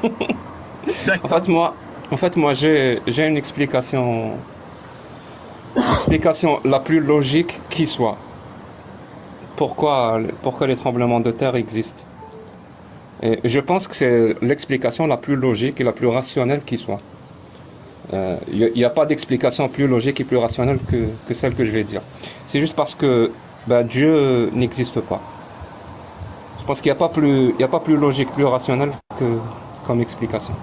En D'accord. fait, moi, j'ai une explication la plus logique qui soit. Pourquoi les tremblements de terre existent? Et je pense que c'est l'explication la plus logique et la plus rationnelle qui soit. Il n'y a pas d'explication plus logique et plus rationnelle que celle que je vais dire. C'est juste parce que ben, Dieu n'existe pas. Je pense qu'il n'y a pas plus logique, plus rationnel que comme explication.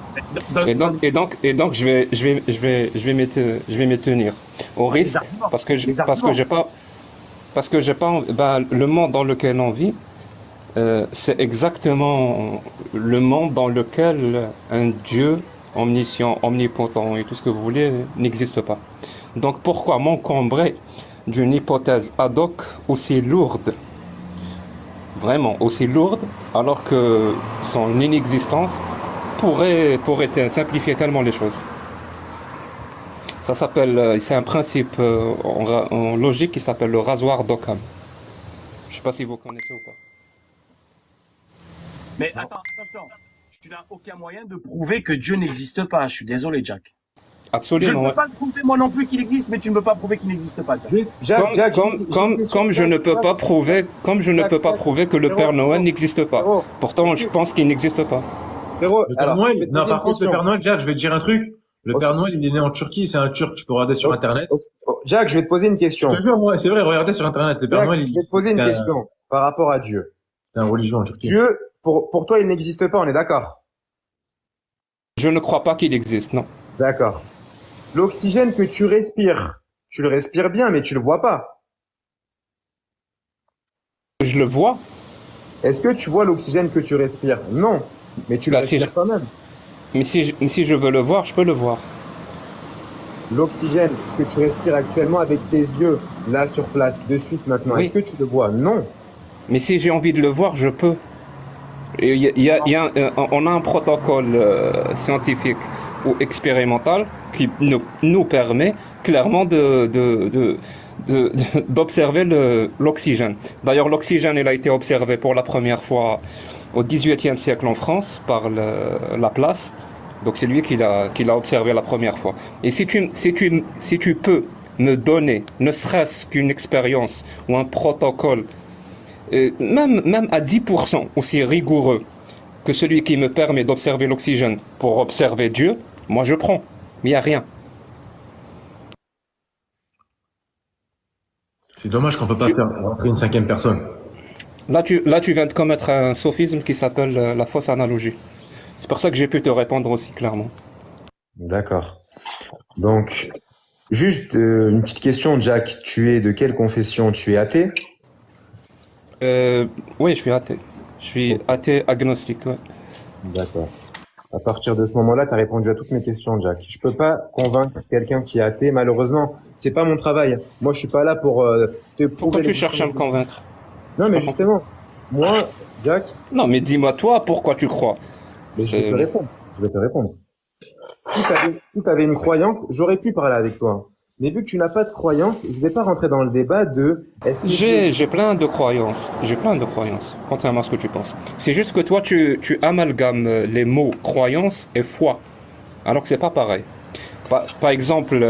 Je vais m'y tenir au Des risque arguments. parce que Des j'ai arguments. pas, ben, le monde dans lequel on vit, c'est exactement le monde dans lequel un Dieu omniscient, omnipotent et tout ce que vous voulez n'existe pas. Donc pourquoi m'encombrer d'une hypothèse ad hoc aussi lourde, vraiment aussi lourde, alors que son inexistence pourrait simplifier tellement les choses. Ça s'appelle, c'est un principe en logique qui s'appelle le rasoir d'Occam. Je sais pas si vous connaissez ou pas. Mais attends, attention. Tu n'as aucun moyen de prouver que Dieu n'existe pas. Je suis désolé, Jack. Je ne Absolument, peux ouais. pas le prouver moi non plus qu'il existe, mais tu ne peux pas prouver qu'il n'existe pas, Jack. Juste, j'ai une question. Comme je ne peux pas Jack, prouver que le Père frérot, Noël n'existe pas. frérot, Pourtant, est-ce je que, pense qu'il n'existe pas. frérot, Le Père alors, je vais Noël, te non, poser une par contre, le question. Père Noël, Jack, je vais te dire un truc. Le Au- Père Noël, il est né en Turquie, c'est un Turc, tu peux regarder sur au- Internet. Jack, je vais te poser une Je te question. jure, moi, c'est vrai, regardez sur Internet. Le Père Jack, Noël, je vais te poser une question par rapport à Dieu. c'est un religion en Turquie. Dieu, pour toi, il n'existe pas, on est d'accord? Je ne crois pas qu'il existe, non. D'accord. L'oxygène que tu le respires bien, mais tu le vois pas. Je le vois. Est-ce que tu vois l'oxygène que tu respires? Non, mais tu le Bah, si je, respires quand même. mais si je veux le voir, je peux le voir. L'oxygène que tu respires actuellement avec tes yeux, là sur place, de suite maintenant, est-ce Oui. que tu le vois? Non. Mais si j'ai envie de le voir, je peux. Et on a un protocole scientifique ou expérimental qui nous permet clairement d'observer l'oxygène. D'ailleurs, l'oxygène, il a été observé pour la première fois au XVIIIe siècle en France par Laplace. Donc c'est lui qui l'a observé la première fois. Et si tu peux me donner, ne serait-ce qu'une expérience ou un protocole, même à 10% aussi rigoureux que celui qui me permet d'observer l'oxygène pour observer Dieu, moi je prends. Mais il n'y a rien. C'est dommage qu'on peut pas faire rentrer une cinquième personne. Là, tu viens de commettre un sophisme qui s'appelle la fausse analogie. C'est pour ça que j'ai pu te répondre aussi clairement. D'accord. Donc, juste une petite question, Jack. Tu es de quelle confession? Tu es athée? Euh, oui, je suis athée. Je suis Ok. athée agnostique. Ouais. D'accord. À partir de ce moment-là, tu as répondu à toutes mes questions, Jack. Je peux pas convaincre quelqu'un qui est athée, malheureusement. C'est pas mon travail. Moi, je suis pas là pour te Pourquoi prouver tu cherches à me l'existence de Dieu. convaincre? Non, J'ai mais pas compris. justement, moi, Jack, Non, mais dis-moi toi pourquoi tu crois. mais je vais te C'est- répondre. Je vais te répondre. Si t'avais une croyance, j'aurais pu parler avec toi. Mais vu que tu n'as pas de croyance, je vais pas rentrer dans le débat de est-ce que Dieu J'ai existe. plein de croyances. J'ai plein de croyances, contrairement à ce que tu penses. C'est juste que toi, tu amalgames les mots croyance et foi, alors que c'est pas pareil. Par exemple,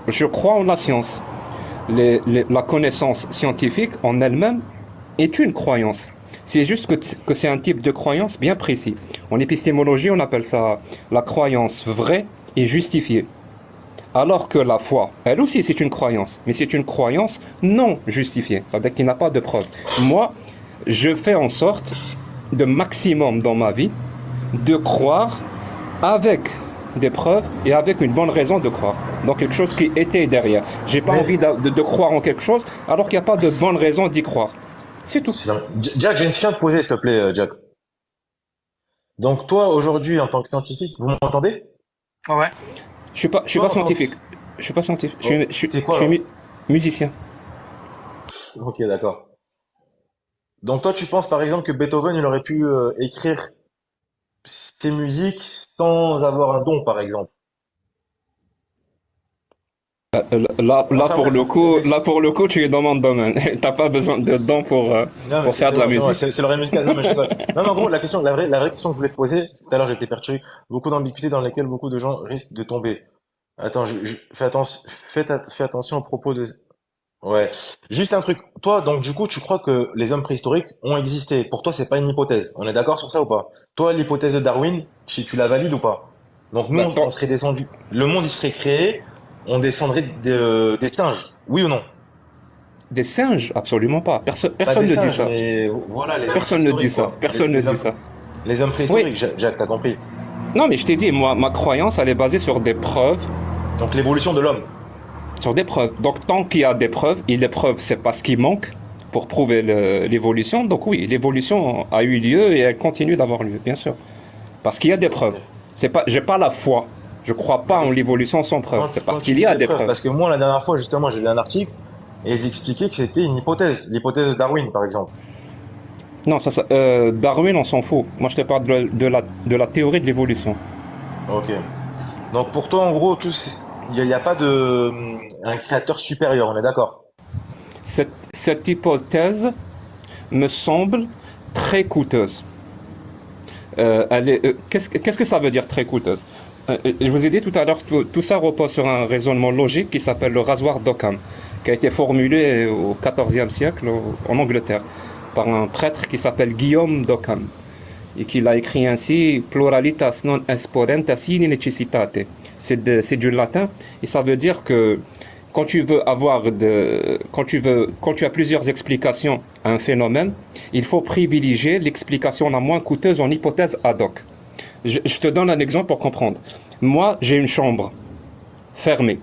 je crois en la science. La connaissance scientifique en elle-même est une croyance. C'est juste que c'est un type de croyance bien précis. En épistémologie, on appelle ça la croyance vraie et justifiée. Alors que la foi, elle aussi, c'est une croyance, mais c'est une croyance non justifiée, c'est-à-dire qu'il n'a pas de preuve. Moi, je fais en sorte, de maximum dans ma vie, de croire avec des preuves et avec une bonne raison de croire. Donc quelque chose qui était derrière. J'ai pas Mais, envie de croire en quelque chose alors qu'il n'y a pas de bonne raison d'y croire. C'est tout. Jack, j'ai une question à te poser, s'il te plaît, Jack. Donc, toi, aujourd'hui, en tant que scientifique, vous m'entendez? Ouais. Je suis Toi, pas en tant que... scientifique. Je suis pas scientifique. Bon, c'est Je quoi suis alors? musicien. Ok, d'accord. Donc, toi, tu penses, par exemple, que Beethoven, il aurait pu écrire ses musiques sans avoir un don, par exemple? Enfin bref. Là pour le coup, tu es dans mon domaine. T'as pas besoin de dents Non, mais pour faire de la c'est bon, musique. c'est l'oreille musicale. Non, mais je rigole. Non, mais en gros, la vraie question que je voulais te poser, c'est que tout à l'heure, j'ai été perturbé. Beaucoup d'ambiguïtés dans lesquelles beaucoup de gens risquent de tomber. Attends, fais attention aux propos de... Ouais. Juste un truc. Toi, donc, du coup, tu crois que les hommes préhistoriques ont existé. Pour toi, c'est pas une hypothèse. On est d'accord sur ça ou pas? Toi, l'hypothèse de Darwin, tu la valides ou pas? Donc, nous, Bah, on serait descendu. Le monde, il serait créé. On descendrait des singes. Oui ou non? des singes, absolument pas. Pas Personne des ne dit singes, ça. mais voilà, les hommes Personne ne dit préhistoriques, ça. quoi. Personne ne dit ça. Les hommes Oui. préhistoriques, Jacques, t'as compris. Non, mais je t'ai dit, moi, ma croyance, elle est basée sur des preuves. Donc l'évolution de l'homme. Sur des preuves. Donc, tant qu'il y a des preuves, et les preuves, c'est pas ce qui manque pour prouver l'évolution. Donc, oui, l'évolution a eu lieu et elle continue d'avoir lieu, bien sûr. Parce qu'il y a des Ok. preuves. C'est pas, j'ai pas la foi. Je crois pas en l'évolution sans preuves. C'est Quand parce tu qu'il y dis a des des preuves, preuves. parce que moi la dernière fois justement j'ai lu un article et ils expliquaient que c'était une hypothèse, l'hypothèse de Darwin par exemple. Non, Darwin, on s'en fout. Moi, je te parle de la théorie de l'évolution. Ok. Donc pour toi en gros il y a pas de un créateur supérieur, on est d'accord. Cette hypothèse me semble très coûteuse. Qu'est-ce que ça veut dire très coûteuse? Je vous ai dit tout à l'heure, tout ça repose sur un raisonnement logique qui s'appelle le rasoir d'Occam, qui a été formulé au XIVe siècle en Angleterre par un prêtre qui s'appelle Guillaume d'Occam et qui l'a écrit ainsi: Pluralitas non exponenta sine necessitate. C'est du latin et ça veut dire que quand tu as plusieurs explications à un phénomène, il faut privilégier l'explication la moins coûteuse en hypothèse ad hoc. Je te donne un exemple pour comprendre. Moi, j'ai une chambre fermée.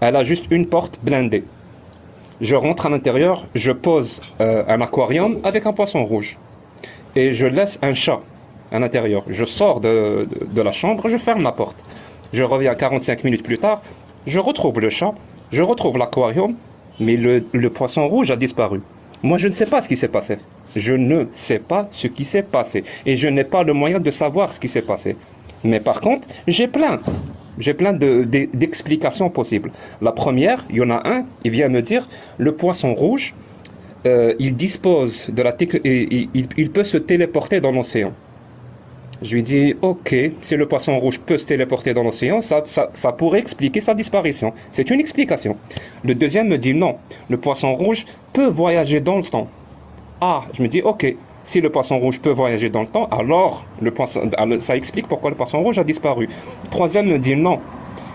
Elle a juste une porte blindée. Je rentre à l'intérieur, je pose un aquarium avec un poisson rouge. Et je laisse un chat à l'intérieur. Je sors de la chambre, je ferme la porte. Je reviens 45 minutes plus tard, je retrouve le chat, je retrouve l'aquarium, mais le poisson rouge a disparu. Moi, je ne sais pas ce qui s'est passé. Je ne sais pas ce qui s'est passé. Et je n'ai pas le moyen de savoir ce qui s'est passé. Mais par contre, j'ai plein d'explications possibles. La première, il y en a un, il vient me dire, le poisson rouge, il dispose de il peut se téléporter dans l'océan. Je lui dis, ok, si le poisson rouge peut se téléporter dans l'océan, ça pourrait expliquer sa disparition. C'est une explication. Le deuxième me dit, non, le poisson rouge peut voyager dans le temps. Ah, je me dis, ok, si le poisson rouge peut voyager dans le temps, alors ça explique pourquoi le poisson rouge a disparu. Le troisième me dit, non,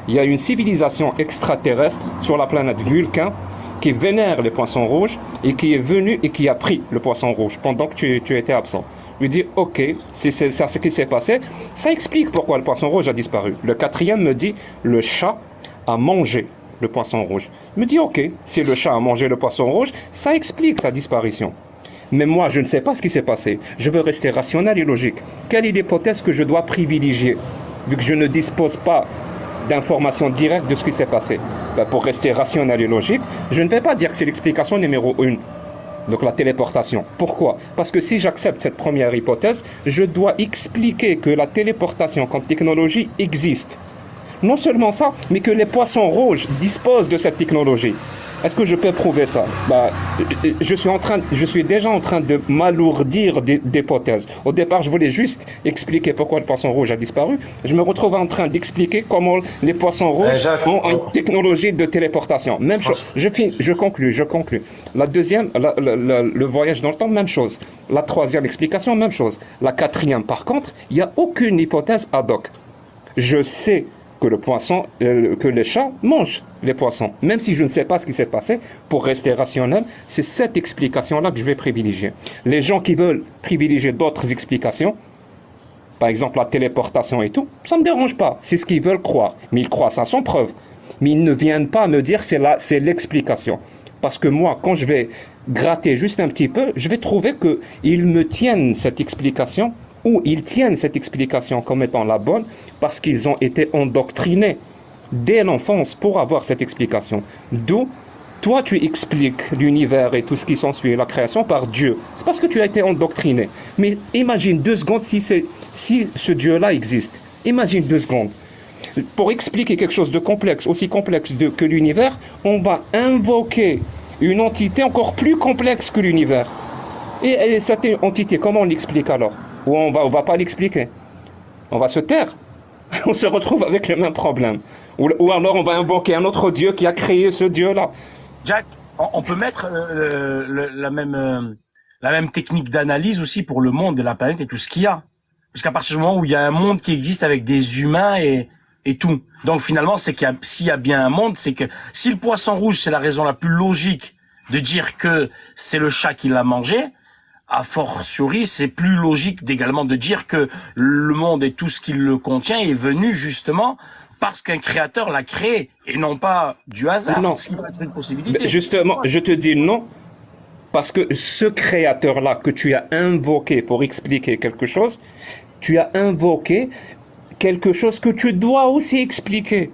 il y a une civilisation extraterrestre sur la planète Vulcain qui vénère les poissons rouges et qui est venu et qui a pris le poisson rouge pendant que tu étais absent. Je lui dis, ok, si c'est ça ce qui s'est passé, ça explique pourquoi le poisson rouge a disparu. Le quatrième me dit, le chat a mangé le poisson rouge. Je me dis, ok, si le chat a mangé le poisson rouge, ça explique sa disparition. Mais moi, je ne sais pas ce qui s'est passé. Je veux rester rationnel et logique. Quelle est l'hypothèse que je dois privilégier, vu que je ne dispose pas d'informations directes de ce qui s'est passé? Ben, pour rester rationnel et logique, je ne vais pas dire que c'est l'explication numéro 1. Donc la téléportation. Pourquoi? Parce que si j'accepte cette première hypothèse, je dois expliquer que la téléportation comme technologie existe. Non seulement ça, mais que les poissons rouges disposent de cette technologie. Est-ce que je peux prouver ça? Je suis déjà en train de m'alourdir d'hypothèses. Au départ, je voulais juste expliquer pourquoi le poisson rouge a disparu. Je me retrouve en train d'expliquer comment les poissons rouges Jacques, ont une technologie de téléportation. Même chose. Je conclus. La deuxième, le voyage dans le temps, même chose. La troisième explication, même chose. La quatrième, par contre, il n'y a aucune hypothèse ad hoc. Je sais que les chats mangent les poissons. Même si je ne sais pas ce qui s'est passé, pour rester rationnel, c'est cette explication-là que je vais privilégier. Les gens qui veulent privilégier d'autres explications, par exemple la téléportation et tout, ça ne me dérange pas. C'est ce qu'ils veulent croire. Mais ils croient ça sans preuve. Mais ils ne viennent pas me dire c'est l'explication. Parce que moi, quand je vais gratter juste un petit peu, je vais trouver qu'ils me tiennent cette explication ou ils tiennent cette explication comme étant la bonne parce qu'ils ont été endoctrinés dès l'enfance pour avoir cette explication. D'où, toi, tu expliques l'univers et tout ce qui s'ensuit, la création, par Dieu. C'est parce que tu as été endoctriné. Mais imagine 2 secondes si ce Dieu-là existe. Imagine 2 secondes. Pour expliquer quelque chose de complexe, aussi complexe que l'univers, on va invoquer une entité encore plus complexe que l'univers. Et cette entité, comment on l'explique alors? Ou on va pas l'expliquer. On va se taire. On se retrouve avec le même problème. Ou alors on va invoquer un autre Dieu qui a créé ce Dieu-là. Jack, on peut mettre la même technique d'analyse aussi pour le monde et la planète et tout ce qu'il y a. Parce qu'à partir du moment où il y a un monde qui existe avec des humains et tout. Donc finalement, c'est s'il y a bien un monde, c'est que si le poisson rouge, c'est la raison la plus logique de dire que c'est le chat qui l'a mangé, a fortiori, c'est plus logique d'également de dire que le monde et tout ce qui le contient est venu justement parce qu'un créateur l'a créé et non pas du hasard. Non. Ce qui peut être une possibilité. Justement, je te dis non, parce que ce créateur-là que tu as invoqué pour expliquer quelque chose, tu as invoqué quelque chose que tu dois aussi expliquer,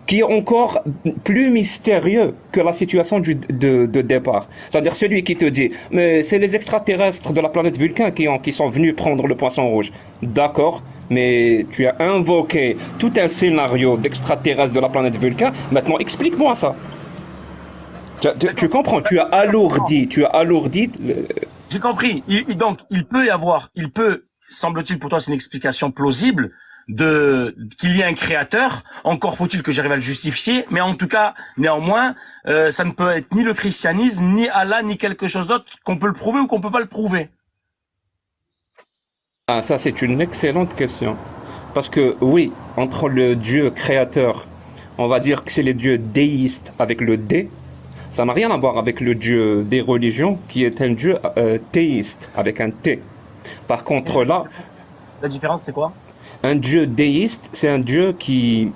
qui est encore plus mystérieux que la situation de départ. C'est-à-dire celui qui te dit, mais c'est les extraterrestres de la planète Vulcain qui sont venus prendre le poisson rouge. D'accord, mais tu as invoqué tout un scénario d'extraterrestres de la planète Vulcain. Maintenant, explique-moi ça. Tu comprends, tu as alourdi. J'ai compris. Donc, il peut, semble-t-il pour toi, c'est une explication plausible qu'il y ait un créateur. Encore faut-il que j'arrive à le justifier. Mais en tout cas, néanmoins, ça ne peut être ni le christianisme, ni Allah, ni quelque chose d'autre qu'on peut le prouver ou qu'on peut pas le prouver. Ah, ça, c'est une excellente question. Parce que, oui, entre le Dieu créateur, on va dire que c'est les dieux déistes avec le D. Ça n'a rien à voir avec le Dieu des religions, qui est un Dieu théiste, avec un T. Par contre, là, La différence, c'est quoi? un Dieu déiste, c'est un Dieu qui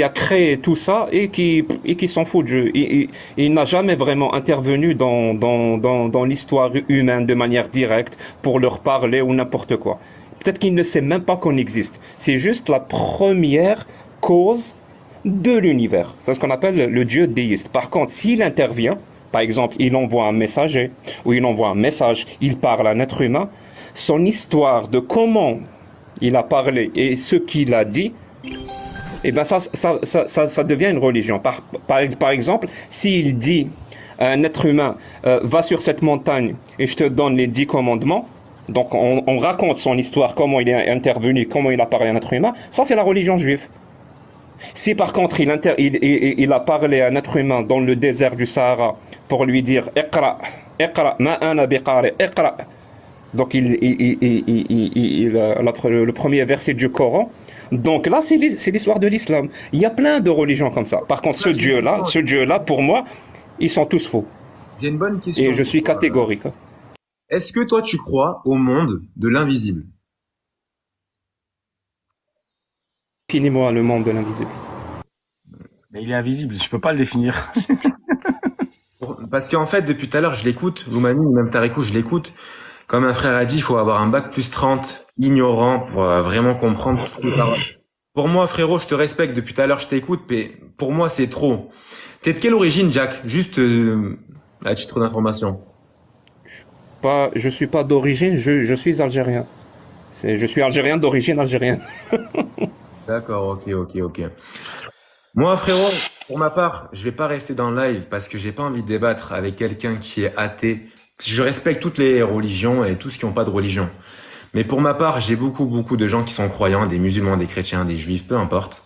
a créé tout ça et qui s'en fout de Dieu. Il n'a jamais vraiment intervenu dans l'histoire humaine de manière directe pour leur parler ou n'importe quoi. Peut-être qu'il ne sait même pas qu'on existe. C'est juste la première cause de l'univers. C'est ce qu'on appelle le Dieu déiste. Par contre, s'il intervient, par exemple, il envoie un messager ou il envoie un message, il parle à un être humain, son histoire de comment il a parlé et ce qu'il a dit, eh ben ça devient une religion. Par exemple, s'il dit à un être humain, va sur cette montagne et je te donne les 10 commandements, donc on raconte son histoire, comment il est intervenu, comment il a parlé à un être humain, ça c'est la religion juive. Si par contre il a parlé à un être humain dans le désert du Sahara pour lui dire Iqra, ma ana biqari, Iqra. Donc le premier verset du Coran. Donc là c'est l'histoire de l'islam. Il y a plein de religions comme ça. Par contre ce Dieu-là, pour moi, ils sont tous faux. J'ai une bonne question. Et je suis catégorique. Est-ce que toi tu crois au monde de l'invisible? Finis-moi le monde de l'invisible. Mais il est invisible, je peux pas le définir. Parce qu'en fait, depuis tout à l'heure, je l'écoute, Loumani, même Tarikou, je l'écoute. Comme un frère a dit, il faut avoir un bac plus 30, ignorant, pour vraiment comprendre toutes ces paroles. Pour moi, frérot, je te respecte, depuis tout à l'heure, je t'écoute, mais pour moi, c'est trop. T'es de quelle origine, Jack? Juste à titre d'information. Je suis pas d'origine, je suis algérien. Je suis algérien d'origine algérienne. D'accord, ok. Moi, frérot, pour ma part, je vais pas rester dans le live parce que j'ai pas envie de débattre avec quelqu'un qui est athée. Je respecte toutes les religions et tous ceux qui n'ont pas de religion. Mais pour ma part, j'ai beaucoup de gens qui sont croyants, des musulmans, des chrétiens, des juifs, peu importe.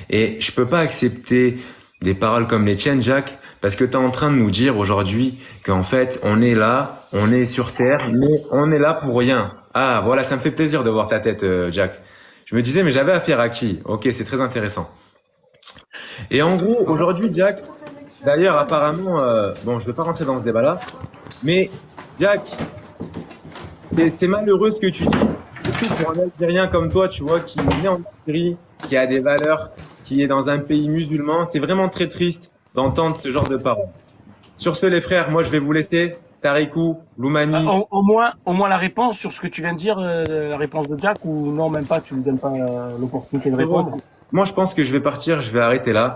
Et je peux pas accepter des paroles comme les tiennes, Jack, parce que tu es en train de nous dire aujourd'hui qu'en fait, on est là, on est sur Terre, mais on est là pour rien. Ah, voilà, ça me fait plaisir de voir ta tête, Jack. Je me disais, mais j'avais affaire à qui? Ok, c'est très intéressant. Et en gros, aujourd'hui, Jack, d'ailleurs, apparemment, bon, je vais pas rentrer dans ce débat-là, mais Jack, c'est malheureux ce que tu dis, surtout pour un Algérien comme toi, tu vois, qui est né en Algérie, qui a des valeurs, qui est dans un pays musulman. C'est vraiment très triste d'entendre ce genre de paroles. Sur ce, les frères, moi, je vais vous laisser. Tarikou, Loumani. Au moins la réponse sur ce que tu viens de dire, la réponse de Jack, ou non, même pas, tu lui donnes pas l'opportunité de répondre. Moi, je pense que je vais partir, je vais arrêter là.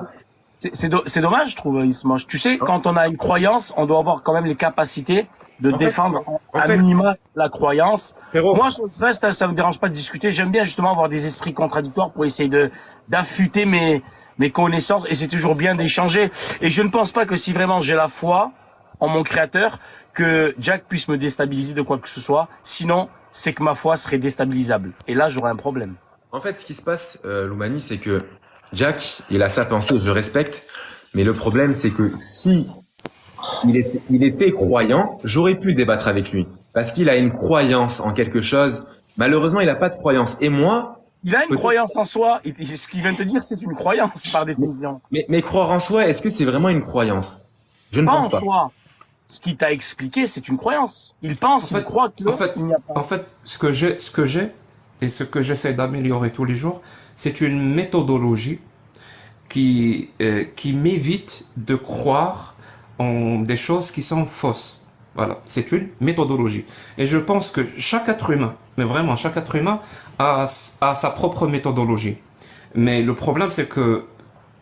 C'est dommage, je trouve, Isma. Tu sais, quand on a une croyance, on doit avoir quand même les capacités de En fait, défendre en à fait, minima la croyance. frérot, Moi, sur le reste, ça me dérange pas de discuter. J'aime bien justement avoir des esprits contradictoires pour essayer d'affûter mes connaissances, et c'est toujours bien d'échanger. Et je ne pense pas que si vraiment j'ai la foi en mon créateur, que Jack puisse me déstabiliser de quoi que ce soit. Sinon, c'est que ma foi serait déstabilisable. Et là, j'aurais un problème. en fait, ce qui se passe, Loumani, c'est que Jack, il a sa pensée, je respecte, mais le problème, c'est que si il était croyant, j'aurais pu débattre avec lui. Parce qu'il a une croyance en quelque chose. Malheureusement, il n'a pas de croyance. Et moi, Il a une peut-être- croyance en soi, et ce qu'il vient de te dire, c'est une croyance par définition. mais croire en soi, est-ce que c'est vraiment une croyance? Je ne Pas pense en pas. soi. Ce qu'il t'a expliqué, c'est une croyance. Il En pense, il fait, croit que en fait, il n'y a pas. en fait, ce que j'ai et ce que j'essaie d'améliorer tous les jours, c'est une méthodologie qui m'évite de croire en des choses qui sont fausses. Voilà, c'est une méthodologie. Et je pense que chaque être humain, mais vraiment chaque être humain, a sa propre méthodologie. Mais le problème, c'est que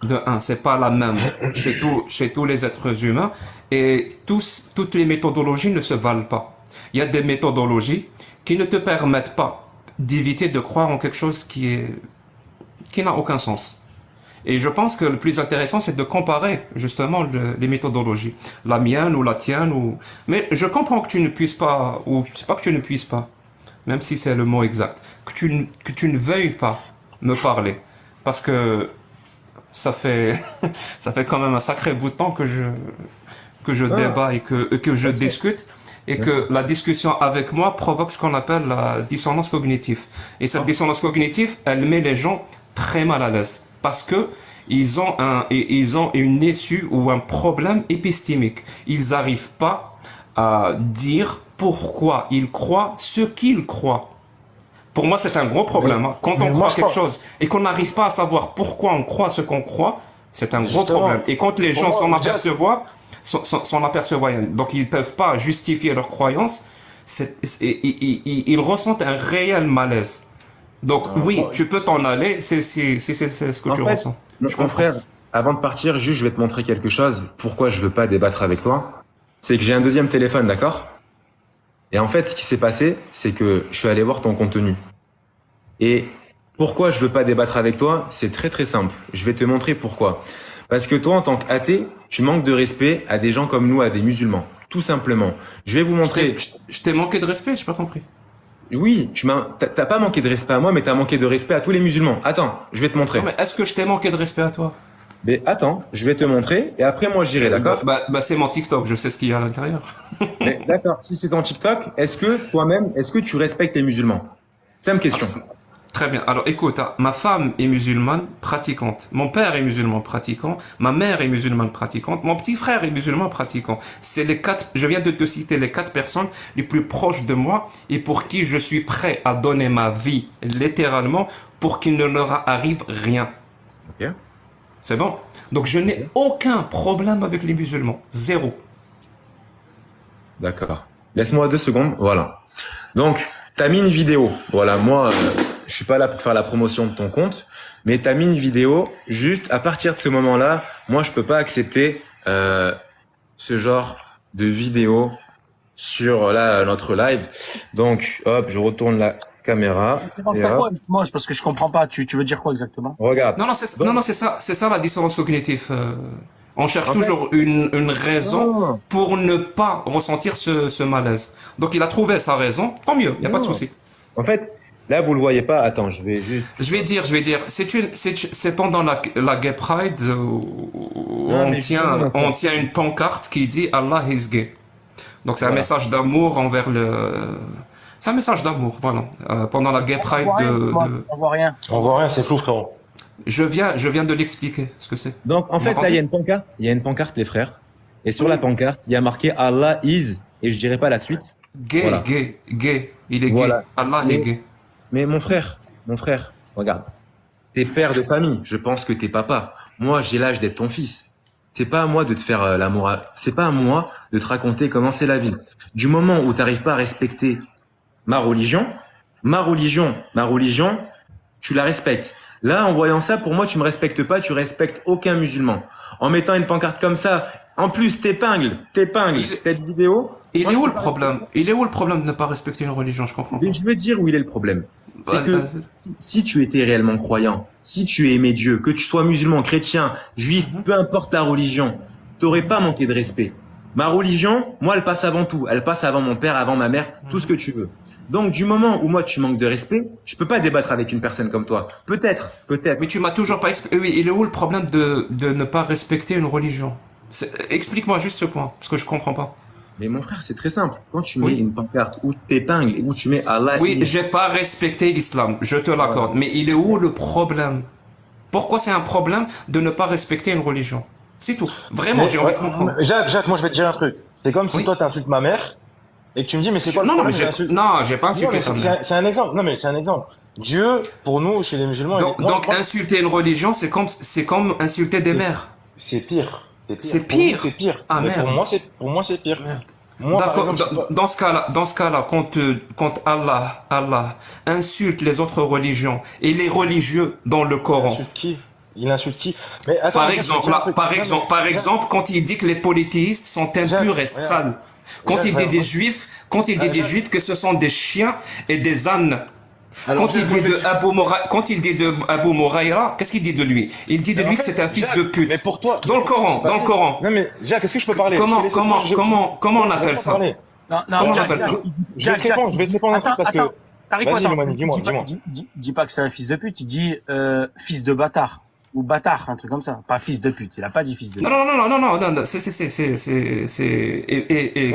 de un, c'est pas la même chez tous les êtres humains, et toutes les méthodologies ne se valent pas. Il y a des méthodologies qui ne te permettent pas d'éviter de croire en quelque chose qui n'a aucun sens. Et je pense que le plus intéressant, c'est de comparer justement les méthodologies, la mienne ou la tienne. Mais je comprends que tu ne puisses pas, ou c'est pas que tu ne puisses pas, même si c'est le mot exact, que tu ne veuilles pas me parler, parce que ça fait ça fait quand même un sacré bout de temps que je Ah, débat et que je ok. discute, et que la discussion avec moi provoque ce qu'on appelle la dissonance cognitive. Et cette dissonance cognitive, elle met les gens très mal à l'aise, parce que ils ont une issue ou un problème épistémique. Ils n'arrivent pas à dire pourquoi ils croient ce qu'ils croient. Pour moi, c'est un gros Mais, problème, hein. Quand mais on moi, croit je quelque pense, chose et qu'on n'arrive pas à savoir pourquoi on croit ce qu'on croit, c'est un gros problème. justement, Et quand les pour gens moi, Jack, s'en aperçoivent, donc ils peuvent pas justifier leurs croyances, ils ressentent un réel malaise. Donc oui, moi, tu peux t'en aller, c'est ce que En tu fait, ressens. Je mon comprends. frère, avant de partir, juste, je vais te montrer quelque chose. Pourquoi je veux pas débattre avec toi? C'est que j'ai un deuxième téléphone, d'accord? Et en fait, ce qui s'est passé, c'est que je suis allé voir ton contenu. Et pourquoi je veux pas débattre avec toi? C'est très très simple. Je vais te montrer pourquoi. Parce que toi, en tant qu'athée, tu manques de respect à des gens comme nous, à des musulmans. Tout simplement. Je vais vous montrer. Je t'ai manqué de respect, j'ai pas compris. Oui, t'as pas manqué de respect à moi, mais t'as manqué de respect à tous les musulmans. Attends, je vais te montrer. Non mais est-ce que je t'ai manqué de respect à toi? Mais attends, je vais te montrer et après moi j'irai, d'accord? C'est mon TikTok, je sais ce qu'il y a à l'intérieur. Mais d'accord, si c'est ton TikTok, est-ce que toi-même, est-ce que tu respectes les musulmans? Simple question. Très bien. Alors écoute, hein, ma femme est musulmane pratiquante, mon père est musulman pratiquant, ma mère est musulmane pratiquante, mon petit frère est musulman pratiquant. C'est les quatre, je viens de te citer les quatre personnes les plus proches de moi et pour qui je suis prêt à donner ma vie, littéralement, pour qu'il ne leur arrive rien. Ok. C'est bon? Donc je n'ai aucun problème avec les musulmans. Zéro. D'accord. Laisse-moi 2 secondes. Voilà. Donc, t'as mis une vidéo. Voilà, moi, je suis pas là pour faire la promotion de ton compte, mais t'as mis une vidéo. Juste à partir de ce moment-là, moi, je peux pas accepter ce genre de vidéo sur là notre live. Donc, hop, je retourne la caméra Comment et ça hop, quoi, moi, parce que je comprends pas. Tu veux dire quoi exactement? regarde. Non, Donc, c'est ça la dissonance cognitive. On cherche en fait, toujours une raison non, pour ne pas ressentir ce malaise. Donc il a trouvé sa raison, tant mieux, il n'y a pas de non. souci. En fait, là, vous le voyez pas. Attends, je vais juste. Je vais dire, c'est pendant la Gay Pride où Non, mais justement, on tient une pancarte qui dit Allah is gay. Donc c'est un voilà. message d'amour envers c'est un message d'amour, voilà. Pendant la Gay On Pride voit rien, dis-moi. On voit rien. on voit rien, c'est flou, frérot. je viens de l'expliquer, ce que c'est. Donc, en Vous fait, là, il y a m'entendez? une pancarte. Il y a une pancarte, les frères. Et sur la pancarte, il y a marqué Allah is, et je dirais pas la suite. Voilà. Gay. Il est gay. Voilà. Allah est gay. Mais mon frère, regarde. T'es père de famille. Je pense que t'es papa. Moi, j'ai l'âge d'être ton fils. C'est pas à moi de te faire la morale. C'est pas à moi de te raconter comment c'est la vie. Du moment où t'arrives pas à respecter ma religion, tu la respectes. Là, en voyant ça, pour moi, tu me respectes pas, tu respectes aucun musulman. En mettant une pancarte comme ça, En plus, t'épingles Il, cette vidéo. il Moi, est je où peux le pas problème? Il est où le problème de ne pas respecter une religion? Je comprends Et pas. je veux dire où il est le problème. C'est Bah, que si tu étais réellement croyant, si tu aimais Dieu, que tu sois musulman, chrétien, juif, mhm, peu importe la religion, t'aurais pas manqué de respect. Ma religion, moi, elle passe avant tout. Elle passe avant mon père, avant ma mère, tout ce mhm. que tu veux. Donc, du moment où moi, tu manques de respect, je peux pas débattre avec une personne comme toi. Mais Peut-être. tu m'as toujours pas expliqué. Oui, il est où le problème de ne pas respecter une religion? Explique-moi juste ce point, parce que je comprends pas. Mais mon frère, c'est très simple. Quand tu mets Oui. une pancarte où t'épingles et où tu mets Allah Oui, is, j'ai pas respecté l'islam, je te voilà. l'accorde. Mais il est où le problème? Pourquoi c'est un problème de ne pas respecter une religion? C'est tout. Vraiment, Mais j'ai envie de comprendre. Jacques, moi je vais te dire un truc. C'est comme si Oui. toi t'insultes ma mère et que tu me dis mais c'est quoi le Non, non, mais problème j'insulte. non, j'ai pas Non insulté mais ta mère. c'est un exemple. Non mais c'est un exemple. Dieu pour nous chez les musulmans, Donc insulter une religion, c'est comme insulter des c'est mères. c'est pire. C'est pire. C'est Pour nous pire. c'est pire. Ah Mais merde. pour moi c'est pire. Merde. Moi par D'accord. exemple je sais pas. Dans ce cas-là, quand Allah insulte les autres religions et les religieux dans le Il Coran. insulte qui? Il insulte qui? Mais attends, Par regarde, je vais te exemple, dire un truc. Non mais par Jacques, exemple, quand il dit que les polythéistes sont Jacques, impurs et regarde, sales, quand Jacques, il dit regarde, des moi, juifs, quand il dit des Jacques. juifs que ce sont des chiens et des ânes, Alors quand il Jacques, moi dit je vais te de dire. quand il dit de Abu Mouraïra, qu'est-ce qu'il dit de lui? Il dit de Mais en lui que fait, c'est un fils de Jacques, mais pute. pour toi, Dans le Coran, bah dans le si. Coran. Non mais Jacques, est-ce que je peux parler? Je t'ai laissé. Comment on appelle Laisse-moi ça? parler. Non, non, Comment on Jack, appelle Jack, ça? Je vais te répondre un truc attends, parce attends. que. Tarico, Vas-y, attends. Lumani, dis-moi, dis-moi. Dis pas que c'est un fils de pute, il dit fils de bâtard. Ou bâtard, un truc comme ça. Pas fils de pute, il a pas dit fils de Non, pute. non, non, non, non, non, non, Non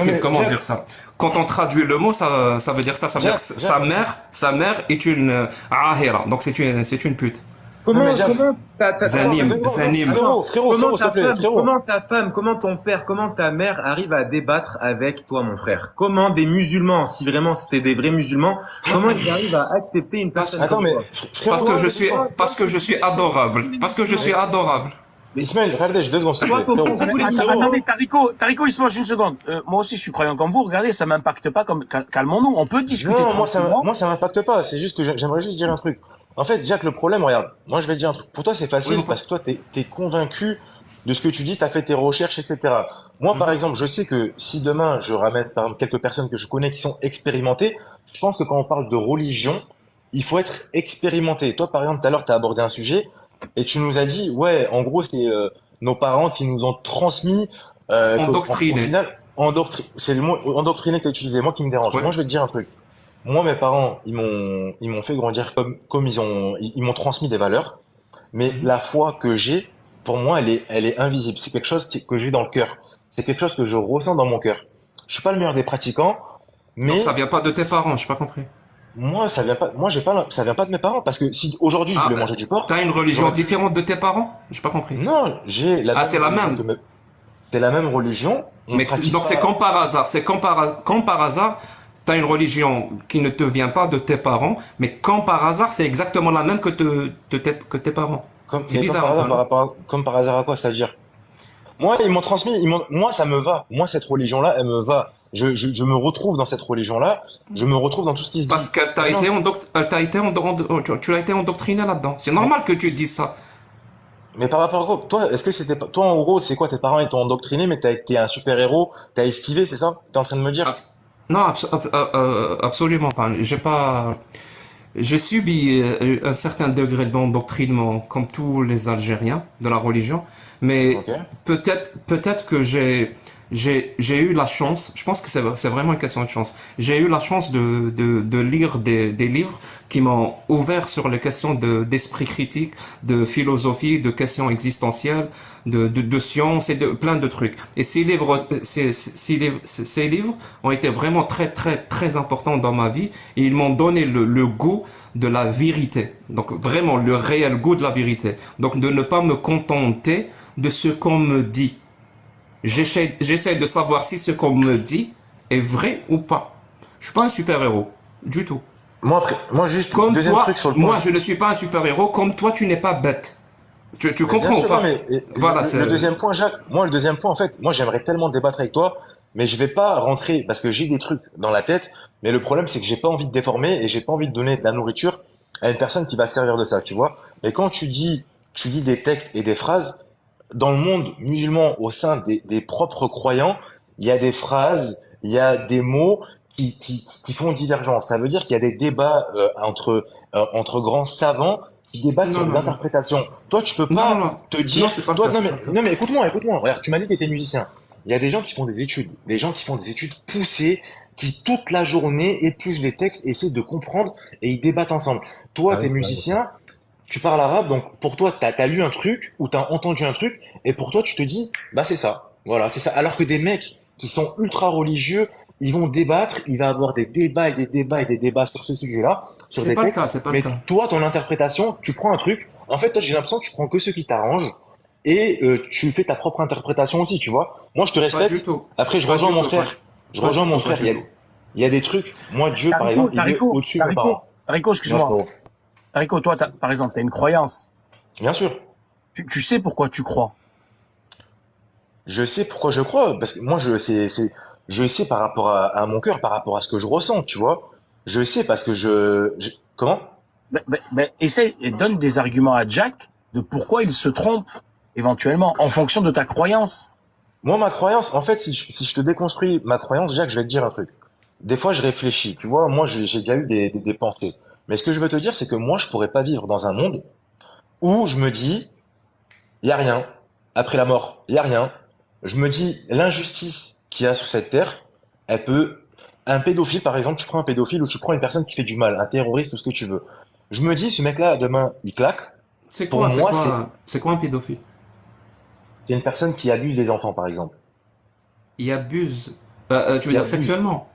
mais comment Jacques, dire ça? Quand on traduit le mot, ça veut dire ça, ça veut dire Jacques, sa mère est une ahira, donc c'est une pute. non mais Comment, Jacques. comment Attends, Zanim, deux secondes, zanim. comment s'il te ta plaît, femme, frérot. comment ta femme, comment ton père, comment ta mère arrivent à débattre avec toi, mon frère? Comment des musulmans, si vraiment c'était des vrais musulmans, comment ils arrivent à accepter une personne Attends, comme mais toi? Parce frérot, que je suis adorable. Parce que je suis adorable. mais Ismaël, regardez, 2 secondes, s'il te Toi, plaît, ton frérot. fils, Attends, frérot. attendez, Tarico, il se mange une seconde. Moi aussi, je suis croyant comme vous. Regardez, ça m'impacte pas comme, calmons-nous. On peut discuter Non, tranquillement. moi ça m'impacte pas. C'est juste que j'aimerais juste dire un truc. En fait, Jack, le problème, regarde. Moi, je vais te dire un truc. Pour toi, c'est Oui, facile mon parce pote. que toi, t'es convaincu de ce que tu dis, t'as fait tes recherches, etc. Moi, par Mhm. exemple, je sais que si demain je ramène par exemple quelques personnes que je connais qui sont expérimentées, je pense que quand on parle de religion, il faut être expérimenté. Toi, par exemple, tout à l'heure, t'as abordé un sujet et tu nous as dit, ouais, en gros, c'est nos parents qui nous ont transmis, au Endoctriné. final, c'est le mot endoctriné que tu as utilisé, moi qui me dérange. Ouais. Moi, je vais te dire un truc. Moi, mes parents, ils m'ont fait grandir comme ils m'ont transmis des valeurs. Mais Mhm. la foi que j'ai, pour moi, elle est invisible. C'est quelque chose que j'ai dans le cœur. C'est quelque chose que je ressens dans mon cœur. Je suis pas le meilleur des pratiquants, Donc ça mais vient pas de tes parents, j'ai pas compris. moi, ça vient pas de mes parents. Parce que si aujourd'hui je Ah, voulais manger du porc, t'as une religion j'aurais, différente de tes parents? J'ai pas compris. non, j'ai la Ah, même c'est la religion même. c'est la même religion. On Mais pratique donc c'est pas, comme par hasard, comme par hasard, t'as une religion qui ne te vient pas de tes parents, mais comme par hasard, c'est exactement la même que tes parents. C'est mais comme bizarre par un peu, hasard, non? comme par hasard à quoi, c'est-à-dire? Moi, ils m'ont transmis, moi, ça me va. Moi, cette religion-là, elle me va. Je me retrouve dans cette religion-là. Je me retrouve dans tout ce qui se Parce dit. qu'elle t'a Maintenant, été tu as été endoctriné là-dedans. C'est mais, normal que tu dises ça. mais par rapport à quoi? Toi, est-ce que c'était pas, toi, en gros, c'est quoi? Tes parents, ils t'ont endoctriné, mais t'es un super-héros, t'as esquivé, c'est ça? T'es en train de me dire? Abs- Non, absolument pas. J'ai subi un certain degré d'endoctrinement, comme tous les Algériens, de la religion, mais Ok. peut-être que j'ai eu la chance, je pense que c'est vraiment une question de chance, j'ai eu la chance de lire des livres qui m'ont ouvert sur les questions d'esprit critique, de philosophie, de questions existentielles, de science et de plein de trucs. Et ces livres ont été vraiment très, très, très importants dans ma vie et ils m'ont donné le goût de la vérité. Donc vraiment le réel goût de la vérité. Donc de ne pas me contenter de ce qu'on me dit. J'essaie de savoir si ce qu'on me dit est vrai ou pas. Je suis pas un super-héros, du tout. Moi, après, moi, juste, Comme deuxième toi, truc sur le moi point. je ne suis pas un super-héros, comme toi tu n'es pas bête. Tu Mais bien comprends ou sûr, non, pas? mais Voilà, le deuxième point, Jacques, moi, le deuxième point, en fait, moi, j'aimerais tellement débattre avec toi, mais je vais pas rentrer parce que j'ai des trucs dans la tête, mais le problème, c'est que j'ai pas envie de déformer et j'ai pas envie de donner de la nourriture à une personne qui va se servir de ça, tu vois. Mais quand tu dis des textes et des phrases, dans le monde musulman, au sein des propres croyants, il y a des phrases, il y a des mots qui font divergence. Ça veut dire qu'il y a des débats entre grands savants qui débattent Non, sur des non, non. interprétations. Toi, tu peux Non, non, pas non. te Non, dire, c'est pas le toi, cas, non c'est mais, pas le cas. non mais écoute-moi, écoute-moi. Regarde, tu m'as dit que tu étais musicien. Il y a des gens qui font des études, des gens qui font des études poussées, qui toute la journée épluchent les textes, essaient de comprendre et ils débattent ensemble. Toi, Ah tu es oui, bah oui. musicien, tu parles arabe, donc pour toi, t'as lu un truc ou t'as entendu un truc, et pour toi, tu te dis, bah c'est ça, voilà, c'est ça. Alors que des mecs qui sont ultra religieux, ils vont débattre, il va avoir des débats et des débats et des débats sur ce sujet-là, sur C'est des pas le cas, textes, c'est pas le mais cas. toi, ton interprétation, tu prends un truc, en fait, toi, j'ai l'impression que tu prends que ce qui t'arrange, et tu fais ta propre interprétation aussi, tu vois. Moi, je te Pas du respecte, tout. après, je Pas rejoins du mon tout. frère, je Pas rejoins du mon tout. Pas frère, du tout. il y a des trucs, moi, Dieu, par exemple, il est au-dessus de mes parents. Tarico, Moi, excuse-moi. frérot. Tarico, toi, par exemple, t'as une croyance. Bien sûr. Tu sais pourquoi tu crois. Je sais pourquoi je crois, parce que moi, je sais par rapport à mon cœur, par rapport à ce que je ressens, tu vois. Je sais parce que comment? Essaye et donne des arguments à Jack de pourquoi il se trompe, éventuellement, en fonction de ta croyance. Moi, ma croyance, en fait, si je te déconstruis ma croyance, Jacques, je vais te dire un truc. Des fois, je réfléchis, tu vois, moi, j'ai déjà eu des pensées. Mais ce que je veux te dire, c'est que moi, je pourrais pas vivre dans un monde où je me dis, il y a rien. Après la mort, il y a rien. Je me dis, l'injustice qu'il y a sur cette terre, elle peut, un pédophile, par exemple, tu prends un pédophile ou tu prends une personne qui fait du mal, un terroriste ou ce que tu veux. Je me dis, ce mec-là, demain, il claque. C'est Pour quoi, c'est moi, c'est, quoi, c'est quoi un pédophile? c'est une personne qui abuse des enfants, par exemple. Il abuse. Tu veux Qui dire abuse. sexuellement?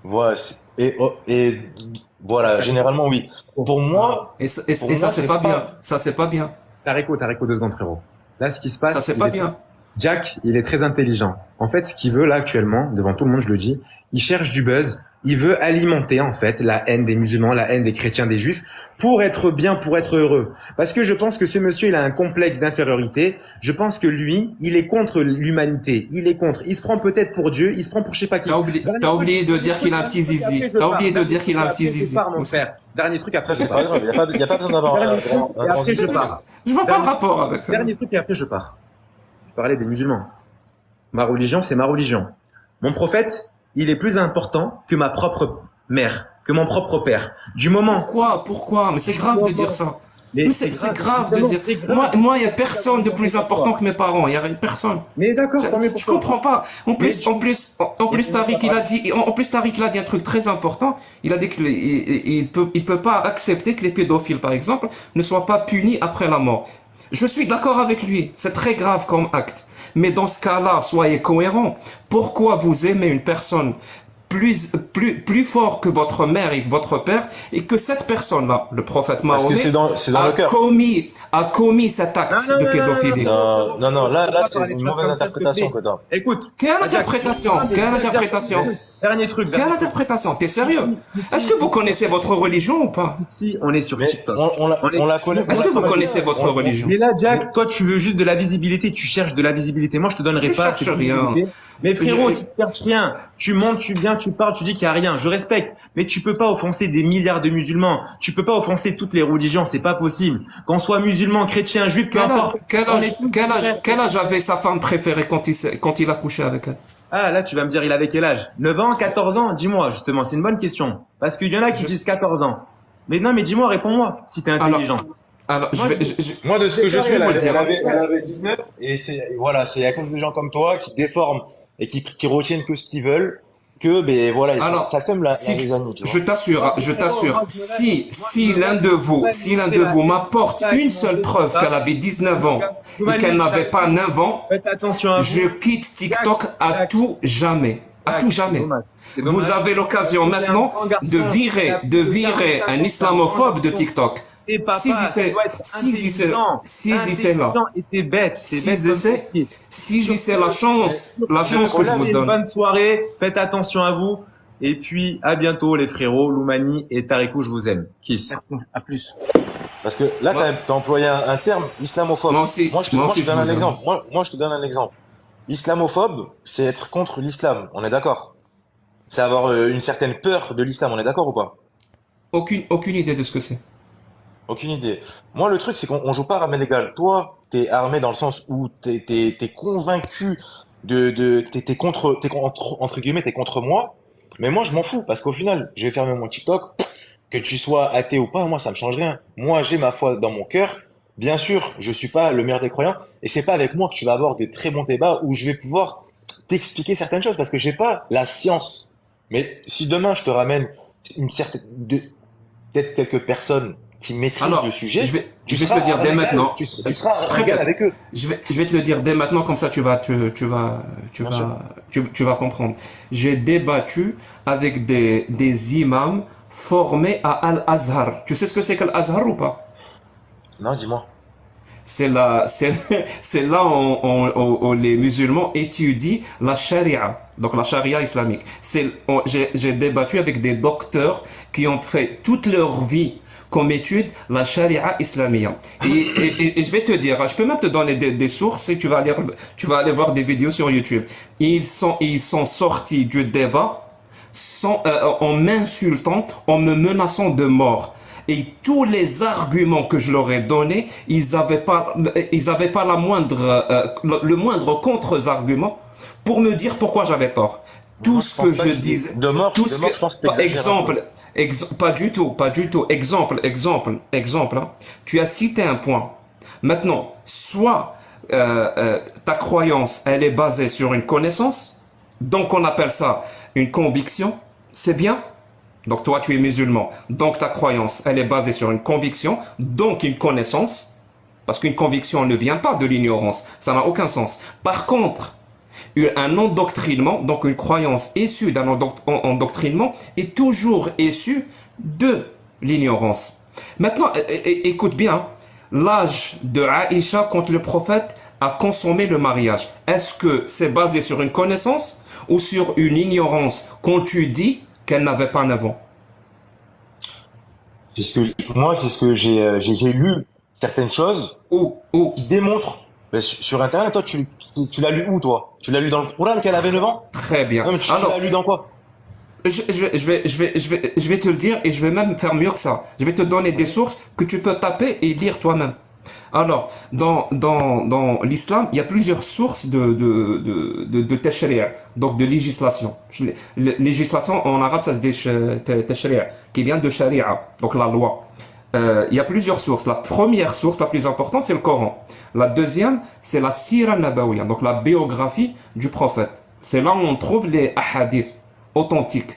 Voilà. Et voilà, généralement, oui. Pour moi, Et pour ça, moi, c'est c'est pas bien. pas, Ça, c'est pas bien. Tarico, 2 secondes, frérot. Là, ce qui se Ça, passe, c'est pas bien. Jack, il est très intelligent. En fait, ce qu'il veut là actuellement, devant tout le monde, je le dis, il cherche du buzz. Il veut alimenter en fait la haine des musulmans, la haine des chrétiens, des juifs, pour être bien, pour être heureux. Parce que je pense que ce monsieur, il a un complexe d'infériorité. Je pense que lui, il est contre l'humanité. Il est contre. Il se prend peut-être pour Dieu. Il se prend pour je sais pas qui. T'as oublié de dire qu'il a un petit Dernier zizi. truc, T'as oublié de après, dire qu'il a un petit je zizi. pars, mon Aussi. frère. Dernier truc, après ça, je c'est pas pars. grave. Il y a pas besoin d'avoir Dernier truc, un et grand après je zizi. pars. Je vois pas le Dernier, rapport avec. dernier truc, et après je pars. Je parlais des musulmans. Ma religion, c'est ma religion. Mon prophète, il est plus important que ma propre mère, que mon propre père. Du moment, Pourquoi? Mais c'est grave de dire ça. Mais c'est grave de évidemment, dire. c'est grave. Moi, il y a personne de plus important que mes parents. Il y a personne. Mais d'accord, tant mieux pour Je toi. comprends pas. En Mais plus, Tariq, il a dit, en plus, Tariq, il a dit un truc très important. Il a dit il peut pas accepter que les pédophiles, par exemple, ne soient pas punis après la mort. Je suis d'accord avec lui. C'est très grave comme acte. Mais dans ce cas-là, soyez cohérents. Pourquoi vous aimez une personne plus fort que votre mère et que votre père, et que cette personne-là, le prophète Parce que Mahomet, c'est dans le cœur. a commis cet acte Non, non, de non, non, pédophilie? Non, là, c'est parler de une choses mauvaise comme ça, s'il te interprétation plaît. que t'as. Écoute. Quelle Jack, interprétation? Quelle interprétation? Dernier truc. Quelle interprétation? T'es sérieux? Est-ce que vous connaissez votre religion ou pas? Ici, on est sur Mais TikTok. on la connaît. Est-ce que vous connaissez votre religion? Mais là, Jack, toi, tu veux juste de la visibilité. Tu cherches de la visibilité. Moi, je te donnerai Je pas cherche cette rien. visibilité. Mais frérot, Je- tu cherches rien. Tu montes, tu viens, tu parles, tu dis qu'il y a rien. Je respecte. Mais tu peux pas offenser des milliards de musulmans. Tu peux pas offenser toutes les religions. C'est pas possible. Qu'on soit musulman, chrétien, juif, peu importe. On est tous frères. Quel âge avait sa femme préférée quand il a couché avec elle? Ah, là, tu vas me dire, il avait quel âge? 9 ans, 14 ans? Dis-moi, justement. C'est une bonne question. Parce qu'il y en a qui Je- disent 14 ans. Mais non, mais dis-moi, réponds-moi, si t'es intelligent. Alors, Moi, de ce que je vais sais, vous le dire. elle avait 19 et voilà, c'est à cause des gens comme toi qui déforment et qui retiennent que ce qu'ils veulent que, ben voilà, Alors, ça sème la si tu- zizanie, tu vois. je t'assure, si l'un de vous m'apporte une seule preuve qu'elle avait 19 ans et qu'elle n'avait pas 9 ans, Faites attention à vous. je quitte TikTok à tout jamais. À tout jamais. C'est dommage. Vous avez l'occasion maintenant de virer un islamophobe de TikTok. Et papa, Saisissez- tu dois être saisissez- intelligent. saisissez-la. Intelligent et t'es bête. T'es bête comme Saisissez petit. saisissez la chance que je vous Une donne. bonne soirée. Faites attention à vous. Et puis, à bientôt, les frérots. Loumani et Tarikou, je vous aime. Kiss. Merci. À plus. Parce que là, t'as employé un terme islamophobe. Moi aussi, Moi, je te je donne un vous aime. exemple. Moi, je te donne un exemple. Islamophobe, c'est être contre l'islam. On est d'accord? C'est avoir une certaine peur de l'islam. On est d'accord ou pas? Aucune idée de ce que c'est. Aucune idée. Moi, le truc, c'est qu'on joue pas à ramène égal. Toi, t'es armé dans le sens où t'es convaincu t'es contre, entre guillemets, t'es contre moi. Mais moi, je m'en fous parce qu'au final, je vais fermer mon TikTok. Que tu sois athée ou pas, moi, ça me change rien. Moi, j'ai ma foi dans mon cœur. Bien sûr, je suis pas le meilleur des croyants et c'est pas avec moi que tu vas avoir des très bons débats où je vais pouvoir t'expliquer certaines choses parce que j'ai pas la science. Mais si demain je te ramène une certaine, peut-être quelques personnes qui maîtrisent le Alors, sujet, je vais te le dire dès maintenant. tu seras Très égal bien. avec eux. Je vais te le dire dès maintenant, comme ça Bien sûr. tu vas comprendre. J'ai débattu avec des imams formés à Al-Azhar. Tu sais ce que c'est qu'Al-Azhar ou pas? Non, dis-moi. C'est là où les musulmans étudient la charia, donc la charia islamique. J'ai débattu avec des docteurs qui ont fait toute leur vie comme étude la charia islamique. Et je vais te dire, je peux même te donner des sources et tu vas aller voir des vidéos sur YouTube. Ils sont sortis du débat en m'insultant, en me menaçant de mort. Et tous les arguments que je leur ai donnés, ils avaient pas le moindre contre-argument pour me dire pourquoi j'avais tort. Tout Moi, ce que je disais, tout ce je pense que par t'exagères un peu. pas du tout, pas du tout. Exemple, hein. Tu as cité un point. Maintenant, soit ta croyance, elle est basée sur une connaissance, donc on appelle ça une conviction, c'est bien. Donc toi, tu es musulman. Donc ta croyance, elle est basée sur une conviction, donc une connaissance. Parce qu'une conviction ne vient pas de l'ignorance. Ça n'a aucun sens. Par contre, un endoctrinement, donc une croyance issue d'un endoctrinement, est toujours issue de l'ignorance. Maintenant, écoute bien, l'âge de Aïcha quand le prophète a consommé le mariage, est-ce que c'est basé sur une connaissance ou sur une ignorance quand tu dis qu'elle n'avait pas 9 ans? Moi, c'est ce que j'ai lu certaines choses Ou, qui démontrent ben, sur Internet. Toi, tu l'as lu où, toi? Tu l'as lu dans le Coran qu'elle avait 9 ans? très bien. Non, mais tu Alors, l'as lu dans quoi? je vais te le dire et je vais même faire mieux que ça. Je vais te donner des sources que tu peux taper et lire toi-même. Alors, dans l'islam, il y a plusieurs sources de tashri', donc de législation. Législation, en arabe, ça se dit tashri', qui vient de sharia, donc la loi. Il y a plusieurs sources. La première source, la plus importante, c'est le Coran. La deuxième, c'est la sira nabawiyya, donc la biographie du prophète. C'est là où on trouve les ahadiths authentiques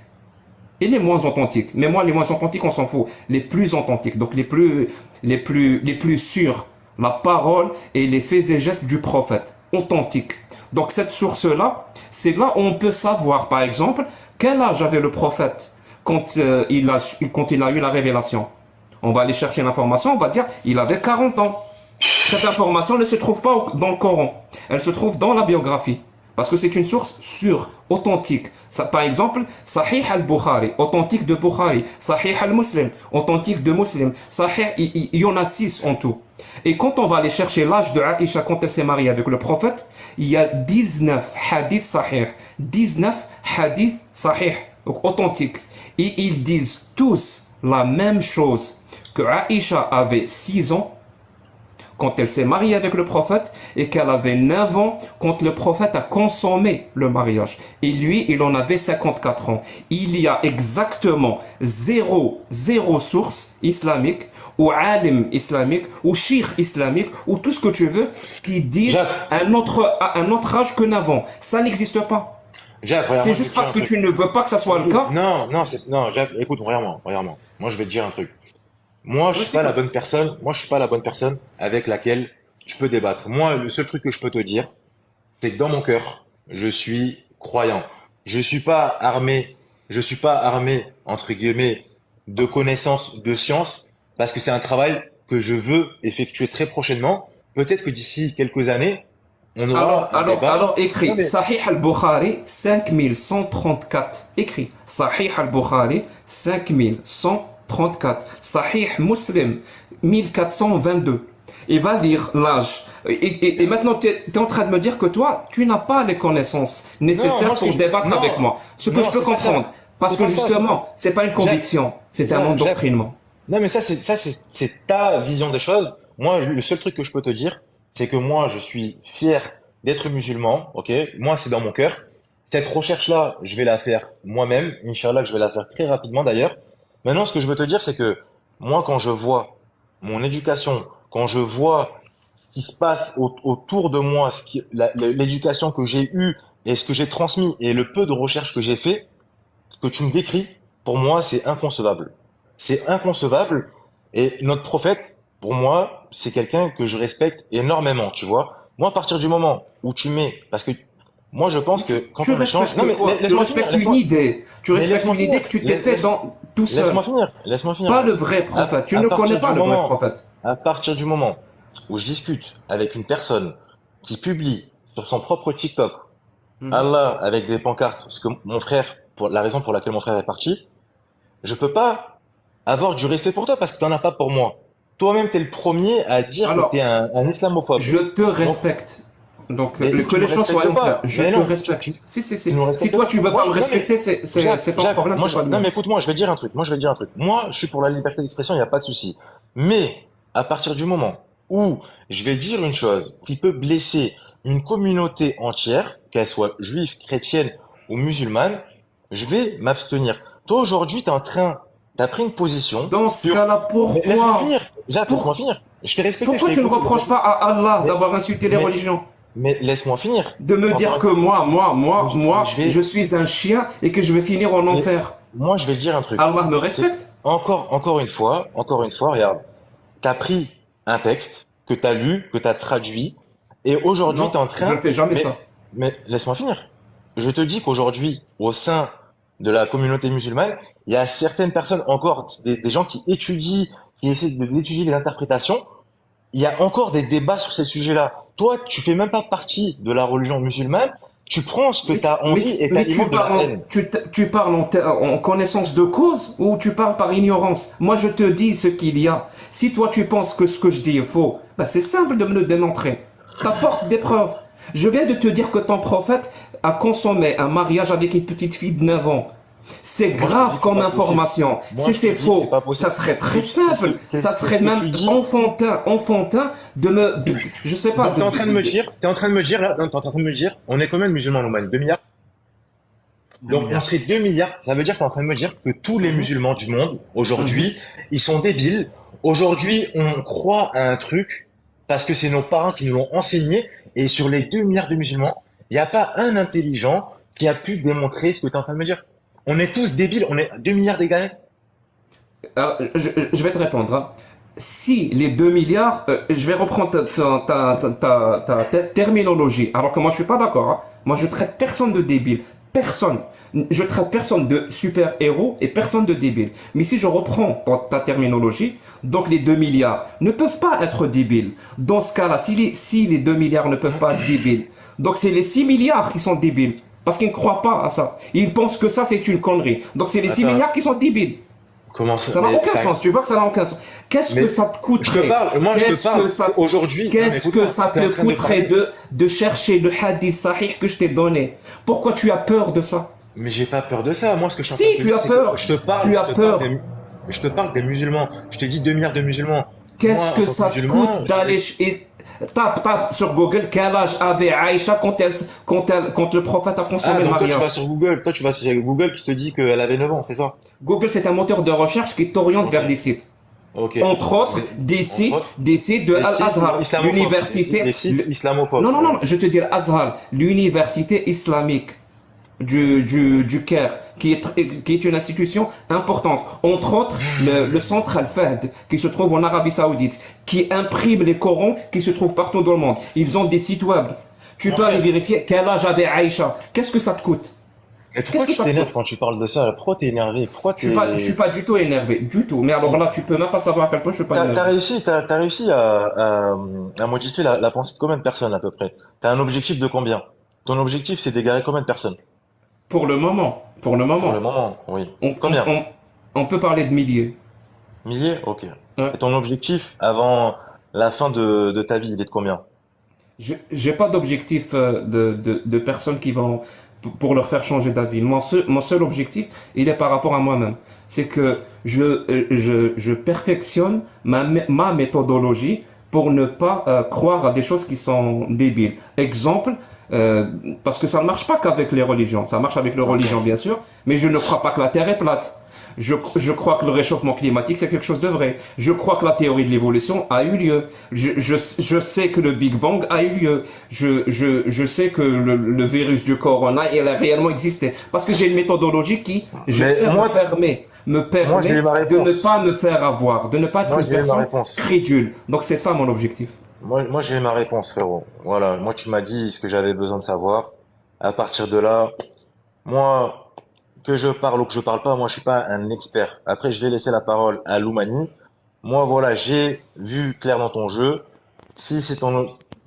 et les moins authentiques. Mais moi, les moins authentiques, on s'en fout. Les plus authentiques, donc les plus sûrs. La parole et les faits et gestes du prophète. Authentiques. Donc cette source-là, c'est là où on peut savoir, par exemple, quel âge avait le prophète quand il a eu la révélation. On va aller chercher l'information, on va dire, il avait 40 ans. Cette information ne se trouve pas dans le Coran. Elle se trouve dans la biographie. Parce que c'est une source sûre, authentique. Ça, par exemple, Sahih al-Bukhari, authentique de Bukhari. Sahih al-Muslim, authentique de Muslim. Sahih, il y en a 6 en tout. Et quand on va aller chercher l'âge de Aïcha quand elle s'est mariée avec le prophète, il y a 19 hadiths sahih. 19 hadiths sahih, donc authentiques. Et ils disent tous la même chose, que Aïcha avait 6 ans quand elle s'est mariée avec le prophète et qu'elle avait 9 ans quand le prophète a consommé le mariage. Et lui, il en avait 54 ans. Il y a exactement zéro source islamique ou alim islamique ou shir islamique ou tout ce que tu veux qui disent un autre âge que 9 ans. Ça n'existe pas. Jacques, regarde, C'est moi, je vais juste te dire parce un que truc. tu ne veux pas que ça soit le cas. Non, Jacques, écoute, regarde-moi. Moi, je vais te dire un truc. Moi, je Oui, suis pas la bonne personne. Moi, je suis pas la bonne personne avec laquelle je peux débattre. Moi, le seul truc que je peux te dire, c'est que dans mon cœur, je suis croyant. Je suis pas armé, entre guillemets, de connaissances, de sciences, parce que c'est un travail que je veux effectuer très prochainement. Peut-être que d'ici quelques années, on aura un débat. Alors Non, écrit mais Sahih al-Bukhari 5134. Écrit Sahih al-Bukhari 5134. Sahih Muslim 1422. Il va dire l'âge. Et maintenant, tu es en train de me dire que toi, tu n'as pas les connaissances non, nécessaires moi, pour débattre non, avec moi. Ce que non, je peux c'est pas ça. comprendre. Parce C'est que pas ça, justement, c'est pas une conviction, c'est un Jacques, endoctrinement. non, mais ça, c'est ta vision des choses. Moi, le seul truc que je peux te dire, c'est que moi, je suis fier d'être musulman, ok? Moi, c'est dans mon cœur. Cette recherche-là, je vais la faire moi-même. Inch'Allah, que je vais la faire très rapidement d'ailleurs. Maintenant, ce que je veux te dire, c'est que moi, quand je vois mon éducation, quand je vois ce qui se passe autour de moi, l'éducation que j'ai eue et ce que j'ai transmis et le peu de recherche que j'ai fait, ce que tu me décris, pour moi, c'est inconcevable. C'est inconcevable. Et notre prophète, pour moi, c'est quelqu'un que je respecte énormément, tu vois. Moi, à partir du moment où tu mets, parce que moi, je pense que quand Tu on échange, respectes non mais quoi? Tu laisse-moi finir, respectes une laisse-moi, idée. Tu mais respectes laisse-moi une idée finir, que tu t'es fait tout seul. laisse-moi finir, laisse-moi Pas finir. le vrai prophète. Tu À ne connais partir pas du le vrai moment, prophète. à partir du moment où je discute avec une personne qui publie sur son propre TikTok, Mhm. Allah avec des pancartes, ce que mon frère, pour la raison pour laquelle mon frère est parti, je peux pas avoir du respect pour toi parce que t'en as pas pour moi. Toi-même, t'es le premier à dire que t'es Alors, un islamophobe. je te Donc, respecte. Donc, mais que tu me les choses respectes soient claires. pas. Je Mais te non, respecte. Si, si, tu si. ne me Si respectes toi, pas. tu veux Moi, pas me non, mais, respecter, c'est ton Jacques, problème, moi, c'est pas le non, mien. mais écoute-moi, je vais te dire un truc. Moi, je vais te dire un truc. Moi, je suis pour la liberté d'expression, il n'y a pas de souci. Mais, à partir du moment où je vais dire une chose qui peut blesser une communauté entière, qu'elle soit juive, chrétienne ou musulmane, je vais m'abstenir. Toi, aujourd'hui, t'as pris une position Dans ce sur, cas-là, mais laisse-moi pourquoi? finir. Jacques, laisse-moi Pour, finir. Je t'ai respecté, je pourquoi t'ai tu ne écouté, reproches pas à Allah mais, d'avoir insulté les mais, religions? mais laisse-moi finir. De me Encore dire une que fois, mais je suis un chien et que je vais finir en je vais- enfer. moi, je vais te dire un truc. Allah me C'est respecte? encore une fois, regarde. T'as pris un texte que t'as lu, que t'as traduit, et aujourd'hui, t'es Non, en je ne train, fais jamais mais, ça. mais laisse-moi finir. Je te dis qu'aujourd'hui, au sein de la communauté musulmane, il y a certaines personnes encore, des gens qui étudient, qui essaient d'étudier les interprétations. Il y a encore des débats sur ces sujets-là. Toi, tu fais même pas partie de la religion musulmane. Tu prends ce que tu as envie et Tu t'alimentes de parles la haine. tu parles en connaissance de cause ou tu parles par ignorance? Moi, je te dis ce qu'il y a. Si toi, tu penses que ce que je dis est faux, bah, c'est simple de me le démontrer. T'apportes des preuves. Je viens de te dire que ton prophète a consommé un mariage avec une petite fille de 9 ans. C'est Moi, je te dis grave que c'est comme pas possible. information. Moi, Si je te c'est dis que c'est faux, pas possible. ça serait très C'est simple. Ça c'est serait ce que même tu dis. enfantin je sais pas, Donc, t'es en train de me dire, là, non, t'es en train de me dire, on est combien de musulmans en Oman? 2 milliards? 2 Donc, on milliards. serait 2 milliards. Ça veut dire que t'es en train de me dire que tous les Mhm, musulmans du monde, mhm. aujourd'hui, ils sont débiles. Aujourd'hui, on croit à un truc parce que c'est nos parents qui nous l'ont enseigné. Et sur les 2 milliards de musulmans, il n'y a pas un intelligent qui a pu démontrer ce que tu es en train de me dire. On est tous débiles, on est 2 milliards d'égarés. Alors, je vais te répondre, hein. Si les 2 milliards, je vais reprendre ta terminologie, alors que moi je suis pas d'accord, hein. Moi je traite personne de débile, personne. Je traite personne de super-héros et personne de débile. Mais si je reprends ta terminologie, donc les 2 milliards ne peuvent pas être débiles. Dans ce cas-là, si les 2 milliards ne peuvent pas être débiles, donc c'est les 6 milliards qui sont débiles. Parce qu'ils ne croient pas à ça. Ils pensent que ça c'est une connerie. Donc c'est les 6 Attends, milliards qui sont débiles. comment ça? Ça n'a aucun sens, tu vois que ça n'a aucun sens. Qu'est-ce que Mais ça te je te coûterait? parle, moi je te Qu'est-ce que parle ça, aujourd'hui. Non, mais qu'est-ce que écoute-moi, ça t'es te en train de coûterait parler. de chercher le hadith sahih que je t'ai donné? Pourquoi tu as peur de ça? Mais j'ai pas peur de ça. Moi, ce que je suis en train de Si, te tu dire, as c'est que peur. Tu as peur. je te parle des musulmans. Je te dis 2 milliards de musulmans. Moi, Qu'est-ce en que tant que ça te musulman, coûte d'aller tape sur Google quel âge avait Aïcha quand le prophète a Ah, consommé le donc toi, tu vas mariage. sur Google. Toi, tu vas sur Google qui te dit qu'elle avait 9 ans, c'est ça? Google, c'est un moteur de recherche qui t'oriente Ok. vers des sites. Ok. Entre autres, Entre autres, des sites de des sites Al-Azhar, islamophobes. l'université. Des sites islamophobes. Non, non, Ouais. non, je te dis Al-Azhar, l'université islamique du Caire, qui est une institution importante. Entre autres, le centre Al-Fahd, qui se trouve en Arabie Saoudite, qui imprime les Corans qui se trouvent partout dans le monde. Ils ont des sites web. Tu Mon peux aller frère. vérifier quel âge avait Aïcha. Qu'est-ce que ça te coûte? Et Qu'est-ce pourquoi que tu ça te t'énerves coûte? quand tu parles de ça? Pourquoi t'es énervé? Pourquoi Je suis pas du tout énervé, du tout. Mais alors là, tu peux même pas savoir à quel point je suis pas énervé. T'as réussi à modifier la pensée de combien de personnes à peu près? T'as un objectif de combien? Ton objectif, c'est d'égarer combien de personnes? Pour le Pour le moment, moment, oui. on, on, Combien? on, on peut parler de milliers. Milliers? Ok. Ouais. Et ton objectif avant la fin de ta vie, il est de combien? J'ai pas d'objectif de personnes qui vont pour leur faire changer d'avis. Mon seul objectif, il est par rapport à moi-même. C'est que je perfectionne ma méthodologie pour ne pas croire à des choses qui sont débiles. Exemple, parce que ça ne marche pas qu'avec les religions, ça marche avec les religions bien sûr, mais je ne crois pas que la Terre est plate. Je crois que le réchauffement climatique, c'est quelque chose de vrai. Je crois que la théorie de l'évolution a eu lieu. Je sais que le Big Bang a eu lieu. Je sais que le virus du corona, il a réellement existé. Parce que j'ai une méthodologie qui, j'espère, moi, me permet j'ai eu ma de réponse. ne pas me faire avoir, de ne pas être Moi, une j'ai eu ma personne réponse. crédule. Donc c'est ça mon objectif. Moi, j'ai eu ma réponse, frérot. Voilà. Moi, tu m'as dit ce que j'avais besoin de savoir. À partir de là, moi, que je parle ou que je parle pas, moi, je suis pas un expert. Après, je vais laisser la parole à Loumani. Moi, voilà, j'ai vu clair dans ton jeu. Si c'est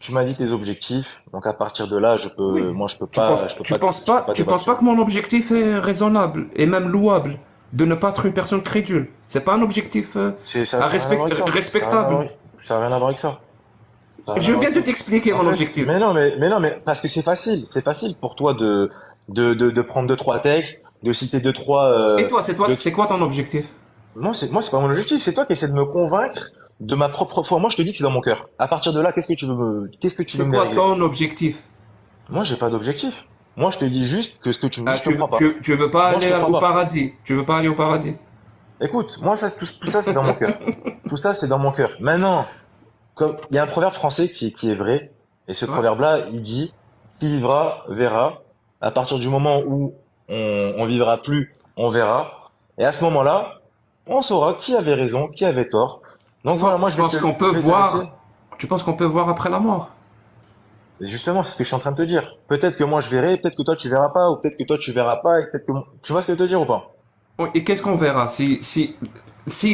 tu m'as dit tes objectifs. Donc, à partir de là, Oui. moi, je peux Tu pas, penses, je peux tu pas, penses je peux pas, pas tu débattre penses dessus. pas que mon objectif est raisonnable et même louable de ne pas être une personne crédule. C'est pas un objectif Ça a rien à voir avec ça. Ça a rien à respectable. voir, ça a rien à voir avec ça. Ça a rien à Je voir viens avec de ça. t'expliquer En mon fait, objectif. mais non, mais parce que c'est facile pour toi de prendre deux, trois textes, de citer deux, trois, Et toi, deux, c'est quoi ton objectif? moi, c'est pas mon objectif, c'est toi qui essaies de me convaincre de ma propre foi. Moi, je te dis que c'est dans mon cœur. À partir de là, qu'est-ce que tu veux C'est me quoi dérégler? ton objectif? Moi, j'ai pas d'objectif. Moi, je te dis juste que ce que tu me dis, Ah, je te crois pas. tu veux pas Moi, je aller te crois au pas. paradis? Tu veux pas aller au paradis? Écoute, moi, tout ça, c'est dans mon cœur. Tout ça, c'est dans mon cœur. Maintenant, comme, il y a un proverbe français qui est vrai, et ce Ouais. proverbe-là, il dit, qui vivra, verra. À partir du moment où on vivra plus, on verra. Et à ce moment-là, on saura qui avait raison, qui avait tort. Donc voilà, moi, Tu penses qu'on peut je vais te laisser. voir, tu penses qu'on peut voir après la mort? Et justement, c'est ce que je suis en train de te dire. Peut-être que moi, je verrai, peut-être que toi, tu verras pas, ou peut-être que toi, tu verras pas, et peut-être que, tu vois ce que je veux te dire ou pas? Oui, et qu'est-ce qu'on verra si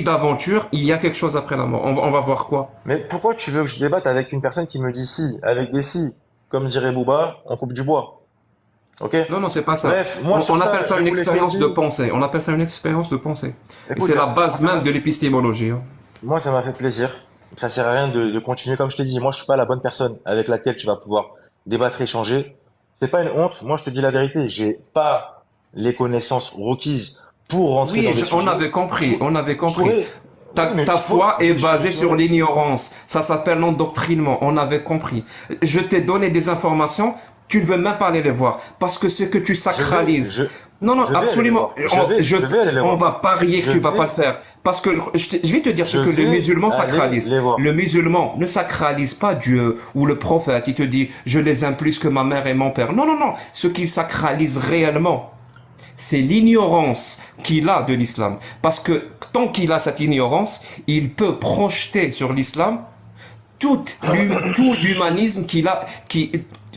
d'aventure il y a quelque chose après la mort? On va voir quoi? Mais pourquoi tu veux que je débatte avec une personne qui me dit si, avec des si? Comme dirait Booba, on coupe du bois. Ok? Non, non, c'est pas ça. Bref, moi sur On ça, appelle ça je une vais vous laisser expérience de aussi. pensée. On appelle ça une expérience de pensée. Et Écoute, c'est la base même de l'épistémologie, hein. moi ça m'a fait plaisir. Ça sert à rien de continuer comme je t'ai dit. Moi je suis pas la bonne personne avec laquelle tu vas pouvoir débattre, échanger. C'est pas une honte. Moi je te dis la vérité. J'ai pas les connaissances requises pour rentrer Oui, dans des on sujets. avait compris, on avait Je compris. pourrais. Oui, mais Ta tu vois, foi est basée sur l'ignorance. Ça s'appelle l'endoctrinement. On avait compris. Je t'ai donné des informations, tu ne veux même pas aller les voir. Parce que ce que tu je vais, sacralises. Non, non, je vais aller les absolument. voir. Je vais aller les On voir. va parier que Je tu vas pas vais, le faire. Parce que je vais te dire ce je que les vais musulmans aller sacralisent. les voir. Le musulman ne sacralise pas Dieu ou le prophète. Il te dit, je les aime plus que ma mère et mon père. Non, non, non. Ce qu'il sacralise réellement, c'est l'ignorance qu'il a de l'islam. Parce que tant qu'il a cette ignorance, il peut projeter sur l'islam tout l'humanisme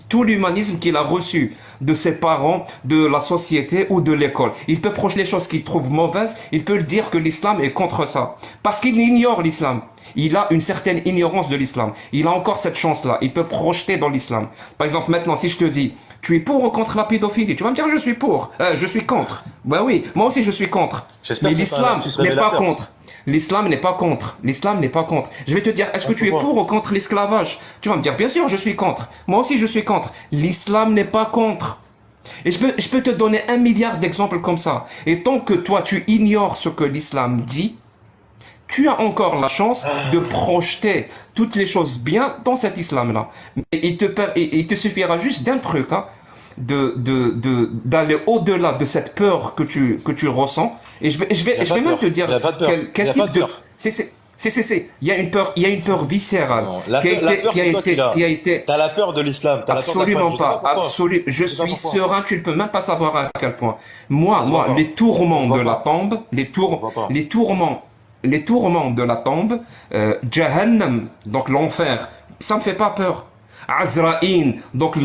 tout l'humanisme qu'il a reçu de ses parents, de la société ou de l'école. Il peut projeter les choses qu'il trouve mauvaises, il peut dire que l'islam est contre ça. Parce qu'il ignore l'islam. Il a une certaine ignorance de l'islam. Il a encore cette chance-là. Il peut projeter dans l'islam. Par exemple, maintenant, si je te dis, tu es pour ou contre la pédophilie, tu vas me dire, je suis pour. Je suis contre. Ben oui, moi aussi je suis contre. J'espère Mais que c'est pas un l'islam lapsus n'est pas révélateur. contre. L'islam n'est pas contre. L'islam n'est pas contre. Je vais te dire, est-ce que tu es Pourquoi? pour ou contre l'esclavage? Tu vas me dire, bien sûr, je suis contre. Moi aussi, je suis contre. L'islam n'est pas contre. Et je peux te donner 1 milliard d'exemples comme ça. Et tant que toi, tu ignores ce que l'islam dit, tu as encore la chance de projeter toutes les choses bien dans cet islam-là. Mais il te suffira juste d'un truc, hein, d'aller au-delà de cette peur que tu ressens. Et Il n'y a je pas vais de même peur. te dire Il n'y a pas de peur. Il quel n'y a pas type de de, peur. il y a une peur viscérale Non, la peur, qui a c'est toi qui l'as. qui a été T'as la peur de l'islam, t'as la peur de la absolument foi. Je sais pas pas, pourquoi. absolument. Je Je sais pas suis pourquoi. serein, tu ne peux même pas savoir à quel point. Ça se voit pas. Les Ça se tourments voit de la pas. tombe, Ça se voit pas. les tourments de la tombe, Jahannam, donc l'enfer, ça me fait pas peur. Azraïn, donc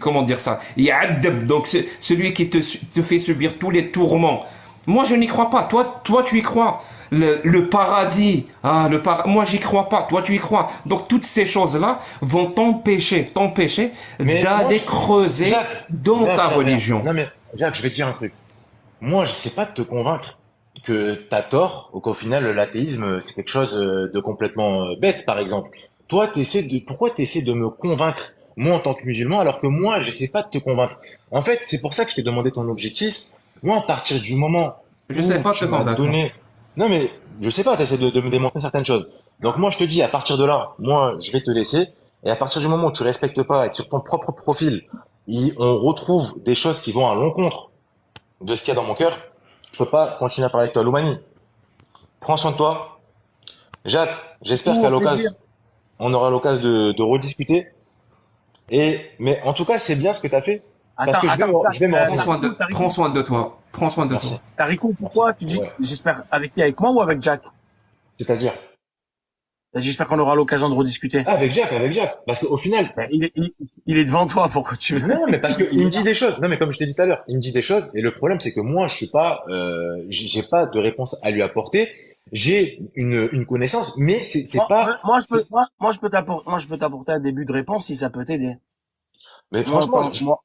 comment dire ça? Ya'addab, donc c'est celui qui te fait subir tous les tourments. Moi, je n'y crois pas. Toi, tu y crois. Le paradis, moi, j'y crois pas. Toi, tu y crois. Donc, toutes ces choses-là vont t'empêcher Mais moi, d'aller creuser Jacques, dans ta Jacques, religion. non mais, Jacques, je vais te dire un truc. Moi, je sais pas de te convaincre que t'as tort ou qu'au final, l'athéisme, c'est quelque chose de complètement bête, par exemple. Toi, pourquoi t'essaies de me convaincre, moi, en tant que musulman, alors que moi, j'essaie pas de te convaincre. En fait, c'est pour ça que je t'ai demandé ton objectif. Moi, à partir du moment Je où sais pas tu te m'as convaincre. donné, Non, mais je sais pas, tu essaies de me démontrer certaines choses. Donc moi, je te dis, à partir de là, moi, je vais te laisser. Et à partir du moment où tu respectes pas et que sur ton propre profil, on retrouve des choses qui vont à l'encontre de ce qu'il y a dans mon cœur, je peux pas continuer à parler avec toi. Loumani, prends soin de toi. Jacques, j'espère Tout qu'à au plaisir. l'occasion, on aura l'occasion de rediscuter. Mais en tout cas, c'est bien ce que tu as fait. Parce Attends, que attends, je vais me Prends renseigner. soin de, prends Tarikou, soin de toi. Prends soin de toi. Merci. Tarikou, pourquoi tu dis, Ouais. j'espère, avec qui, avec moi ou avec Jack? C'est-à-dire, J'espère qu'on aura l'occasion de rediscuter. ah, avec Jacques, avec Jacques. Parce qu'au final, Ben, il est devant toi, pourquoi tu veux? non, mais parce qu'il me dit des choses. Non, mais comme je t'ai dit tout à l'heure, il me dit des choses. Et le problème, c'est que moi, je suis pas, j'ai pas de réponse à lui apporter. J'ai une connaissance, mais c'est pas. Moi, je peux t'apporter un début de réponse si ça peut t'aider. Mais Moi, en franchement, tant,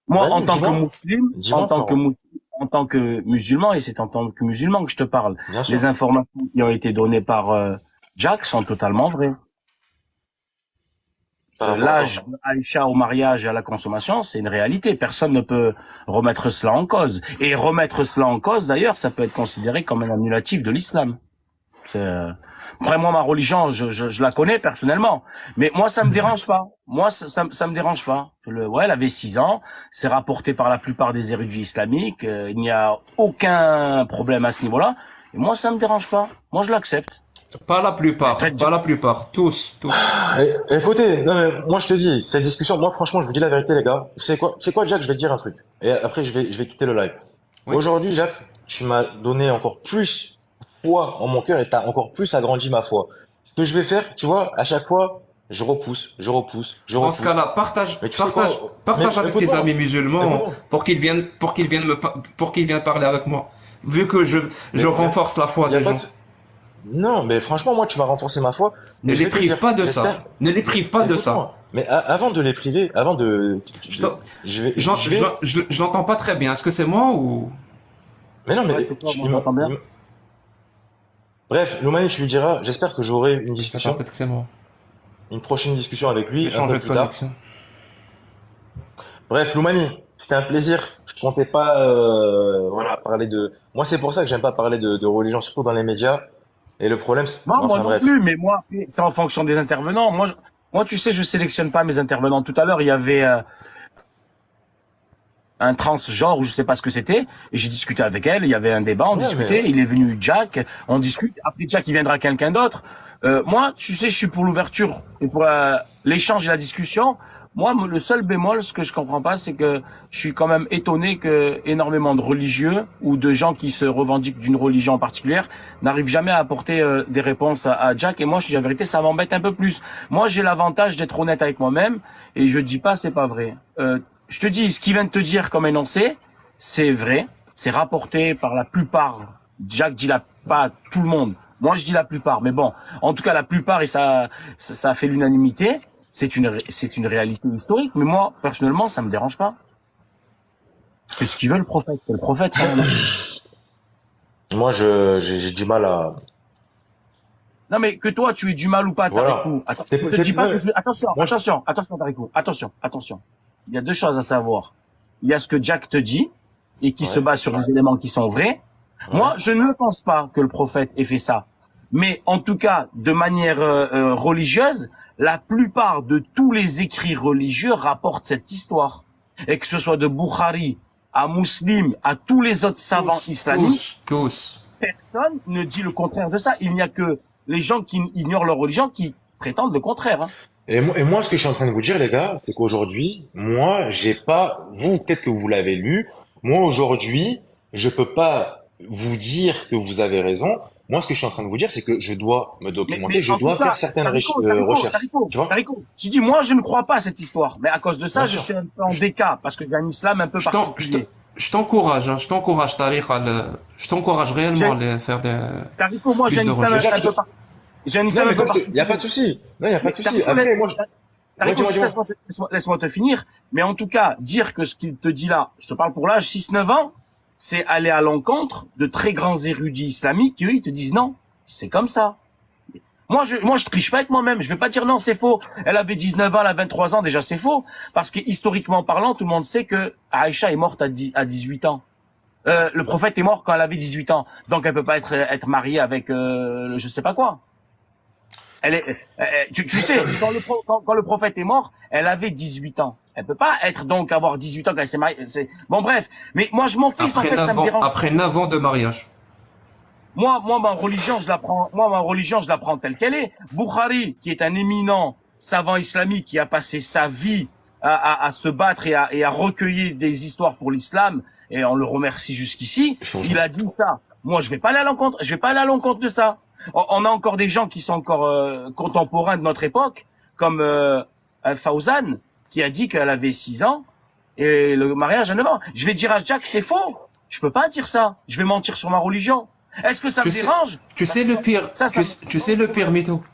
moi, en vas-y, tant que dis-moi, musulman, dis-moi, frérot. en tant que musulman, et c'est en tant que musulman que je te parle, Bien sûr. les informations qui ont été données par Jack sont totalement vraies. Par rapport à L'âge quoi? d'Aïcha au mariage et à la consommation, c'est une réalité. Personne ne peut remettre cela en cause. Et remettre cela en cause, d'ailleurs, ça peut être considéré comme un annulatif de l'islam. Après, moi, ma religion, je la connais personnellement. Mais moi, ça me dérange pas. Moi, ça me dérange pas. Ouais, elle avait 6 ans. C'est rapporté par la plupart des érudits islamiques. Il n'y a aucun problème à ce niveau-là. Et moi, ça me dérange pas. Moi, je l'accepte. Pas la plupart. Après, Pas la plupart. Tous. Tous. Écoutez, non, mais moi, je te dis, cette discussion, moi, franchement, je vous dis la vérité, les gars. C'est quoi, Jacques? Je vais te dire un truc. Et après, je vais quitter le live. Oui. Aujourd'hui, Jacques, tu m'as donné encore plus foi en mon cœur et t'as encore plus agrandi ma foi. Ce que je vais faire, tu vois, à chaque fois, je repousse, je repousse, je Dans ce repousse. cas-là, partage, Mais tu sais quoi? partage Mais avec tes écoute-moi. amis musulmans Écoute-moi. pour qu'ils viennent pour qu'ils viennent parler avec moi. Vu que je Mais renforce la foi y a des pas de... gens. Non, mais franchement, moi, tu m'as renforcé ma foi. Ne Et je les vais te prive dire, pas de j'espère. ça. Ne les prive pas de ça. Écoute-moi. Mais avant de les priver, avant Je t'en- je vais. je l'entends pas très bien. Est-ce que c'est moi ou... Mais non, mais Ouais, c'est toi, moi, j'entends bien. bref, Loumani, tu lui diras, j'espère que j'aurai une discussion, Peut-être que c'est moi. une prochaine discussion avec lui J'ai un changé peu de plus tard. connexion. Bref, Loumani, c'était un plaisir. Je comptais pas, voilà, parler de. Moi, c'est pour ça que j'aime pas parler de religion, surtout dans les médias. Et le problème, Non, moi enfin non bref. plus, mais moi, c'est en fonction des intervenants. Moi, tu sais, je sélectionne pas mes intervenants. Tout à l'heure, il y avait un transgenre, ou je sais pas ce que c'était, et j'ai discuté avec elle. Il y avait un débat, on Ouais, discutait. mais Il est venu Jack, on discute. Après Jack, il viendra quelqu'un d'autre. Moi, tu sais, je suis pour l'ouverture et pour l'échange et la discussion. Moi, le seul bémol, ce que je comprends pas, c'est que je suis quand même étonné que énormément de religieux ou de gens qui se revendiquent d'une religion particulière n'arrivent jamais à apporter des réponses à Jack. Et moi, je dis la vérité, ça m'embête un peu plus. Moi, j'ai l'avantage d'être honnête avec moi-même et je dis pas c'est pas vrai. Je te dis, ce qu'il vient de te dire comme énoncé, c'est vrai, c'est rapporté par la plupart. Jack dit pas tout le monde. Moi, je dis la plupart, mais bon, en tout cas la plupart et ça a fait l'unanimité. C'est une réalité historique, mais moi, personnellement, ça me dérange pas. C'est ce qu'il veut le prophète. C'est le prophète, quand même. moi, j'ai du mal à. Non, mais que toi, tu aies du mal ou pas, Voilà. Tarikou. Attends, je te dis pas que attention, moi, je- attention, Tarikou. Attention. Il y a deux choses à savoir. Il y a ce que Jack te dit, et qui Ouais. se base sur des éléments qui sont vrais. Ouais. Moi, je ne pense pas que le prophète ait fait ça. Mais en tout cas, de manière religieuse, la plupart de tous les écrits religieux rapportent cette histoire. Et que ce soit de Bukhari à Muslim, à tous les autres savants islamiques, Tous. personne ne dit le contraire de ça. Il n'y a que les gens qui ignorent leur religion qui prétendent le contraire. Hein. Et moi, ce que je suis en train de vous dire, les gars, c'est qu'aujourd'hui, moi, j'ai pas, vous, peut-être que vous l'avez lu, moi, aujourd'hui, je peux pas vous dire que vous avez raison. Moi, ce que je suis en train de vous dire, c'est que je dois me documenter, je en dois tout cas, faire certaines Tarikou, recherches. Tu vois? je dis, moi, je ne crois pas à cette histoire. Mais à cause de ça, Bien je sûr. suis un peu en déca, parce que j'ai un islam un peu particulier. Je t'encourage, hein, Tariq, je t'encourage réellement à aller faire des... Tarikou, moi, Plus j'ai un de islam recherche. un peu particulier. J'ai un Non, islam mais un peu comme il y a particulier. pas de souci. Non, il y a pas de souci. Tarikou, Après, moi, Tarikou, dis-moi, dis-moi. laisse-moi te finir. Mais en tout cas, dire que ce qu'il te dit là, je te parle pour l'âge 6-9 ans, c'est aller à l'encontre de très grands érudits islamiques qui, eux, ils te disent non, c'est comme ça. Moi, je triche pas avec moi-même. Je vais pas dire non, c'est faux. Elle avait 19 ans, elle a 23 ans, déjà c'est faux. Parce que historiquement parlant, tout le monde sait que Aïcha est morte à 18 ans. Le prophète est mort quand elle avait 18 ans. Donc elle peut pas être mariée avec je sais pas quoi. Elle est, tu sais, quand le prophète est mort, elle avait 18 ans. Elle peut pas être donc avoir 18 ans quand elle s'est mariée. Bon bref, mais moi je m'en fiche en fait, ça me dérange. Après 9 ans de mariage. Moi, ma religion, je la prends telle qu'elle est. Bukhari, qui est un éminent savant islamique qui a passé sa vie à se battre et à recueillir des histoires pour l'islam, et on le remercie jusqu'ici, il a dit ça. Moi, je vais pas aller à l'encontre de ça. On a encore des gens qui sont encore contemporains de notre époque, comme Fawzan, qui a dit qu'elle avait 6 ans, et le mariage à 9 ans. Je vais dire à Jack, c'est faux. Je peux pas dire ça. Je vais mentir sur ma religion. Est-ce que ça me dérange? Tu sais le pire, tu sais le pire mytho.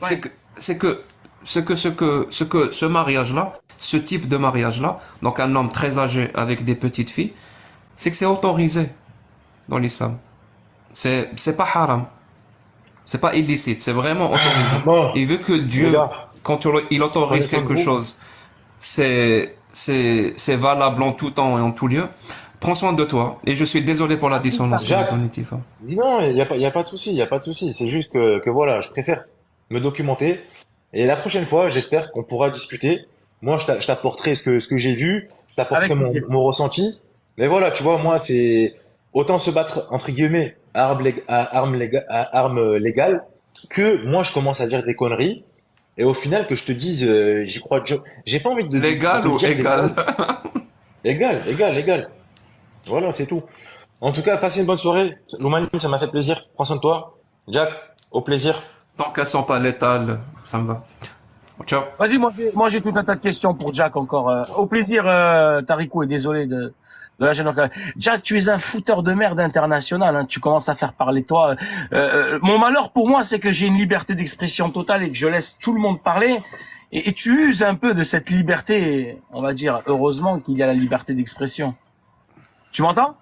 Ouais. C'est que ce mariage-là, ce type de mariage-là, donc un homme très âgé avec des petites filles, c'est que c'est autorisé dans l'islam. C'est pas haram. C'est pas illicite, c'est vraiment autorisé. Bon, Et vu que les Dieu, gars, quand il autorise prenez soin de quelque vous. chose, c'est valable en tout temps et en tout lieu. Prends soin de toi. Et je suis désolé pour la dissonance Jacques, cognitive. non, il y a pas de souci, il y a pas de souci. C'est juste que voilà, je préfère me documenter. Et la prochaine fois, j'espère qu'on pourra discuter. Moi, je t'apporterai ce que j'ai vu, je t'apporterai Avec plaisir. mon ressenti. Mais voilà, tu vois, moi, c'est autant se battre, entre guillemets, à armes légales, que moi, je commence à dire des conneries. Et au final, que je te dise, j'y crois, j'ai pas envie de Légal te ou dire des égal? choses. Égal. Voilà, c'est tout. En tout cas, passez une bonne soirée. Loumani, ça m'a fait plaisir. Prends soin de toi. Jack, au plaisir. Tant qu'elles sont pas létales, ça me va. Ciao. Vas-y, moi j'ai tout un tas de questions pour Jack encore. Au plaisir, Tarikou, et désolé de la gêne. Jack, tu es un fouteur de merde international. Hein. Tu commences à faire parler toi. Mon malheur pour moi, c'est que j'ai une liberté d'expression totale et que je laisse tout le monde parler. Et tu uses un peu de cette liberté, on va dire. Heureusement qu'il y a la liberté d'expression. Tu m'entends?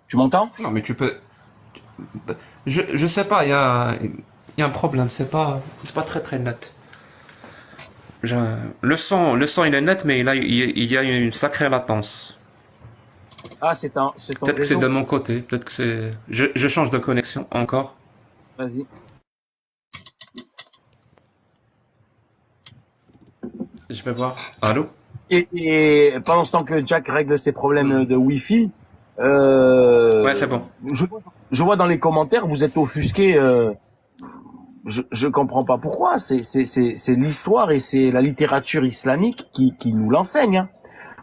Tu m'entends? Non, mais tu peux. Je sais pas, il y a un problème, c'est pas très net. Je- le son il est net, mais il y a une sacrée latence. Ah, c'est ton Peut-être que c'est réseau. de mon côté, peut-être que c'est. Je change de connexion encore. Vas-y. Je vais voir. Allô? Et pendant ce temps que Jack règle ses problèmes de Wi-Fi, Ouais, c'est bon. je vois dans les commentaires, vous êtes offusqués. Je comprends pas pourquoi. C'est l'histoire et c'est la littérature islamique qui nous l'enseigne. Hein.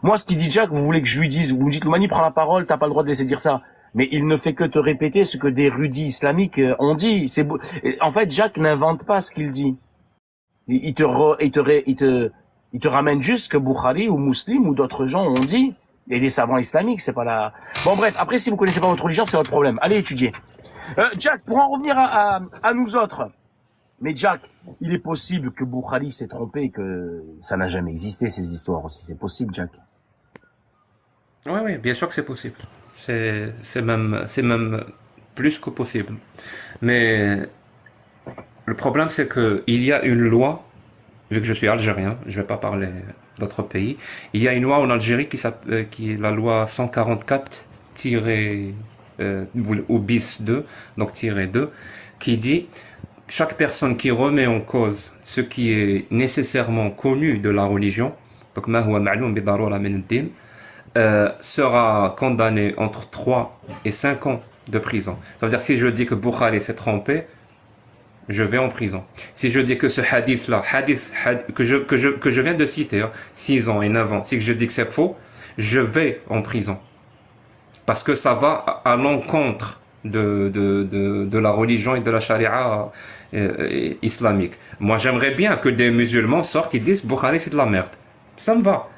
Moi, ce qu'il dit Jack, vous voulez que je lui dise, vous me dites, Loumani, prends la parole, t'as pas le droit de laisser dire ça. Mais il ne fait que te répéter ce que des érudits islamiques ont dit. En fait, Jack n'invente pas ce qu'il dit. Il te ramène juste ce que Bukhari ou Muslim ou d'autres gens ont dit. Et des savants islamiques, c'est pas la... Bon bref, après si vous connaissez pas votre religion, c'est votre problème. Allez étudier. Jack, pour en revenir à nous autres. Mais Jack, il est possible que Bukhari s'est trompé et que ça n'a jamais existé ces histoires aussi. C'est possible, Jack. Oui, bien sûr que c'est possible. C'est même plus que possible. Mais le problème, c'est que il y a une loi, vu que je suis algérien, je vais pas parler d'autres pays. Il y a une loi en Algérie qui est la loi 144 ou bis 2, donc tiré 2, qui dit chaque personne qui remet en cause ce qui est nécessairement connu de la religion, donc ma huwa ma'loum bi darura min ad-din, sera condamné entre 3 et 5 ans de prison. Ça veut dire que si je dis que Bukhari s'est trompé, je vais en prison. Si je dis que ce hadith-là, que je viens de citer, hein, 6 ans et 9 ans, si je dis que c'est faux, je vais en prison. Parce que ça va à l'encontre de la religion et de la charia islamique. Moi, j'aimerais bien que des musulmans sortent et disent Bukhari c'est de la merde. Ça me va.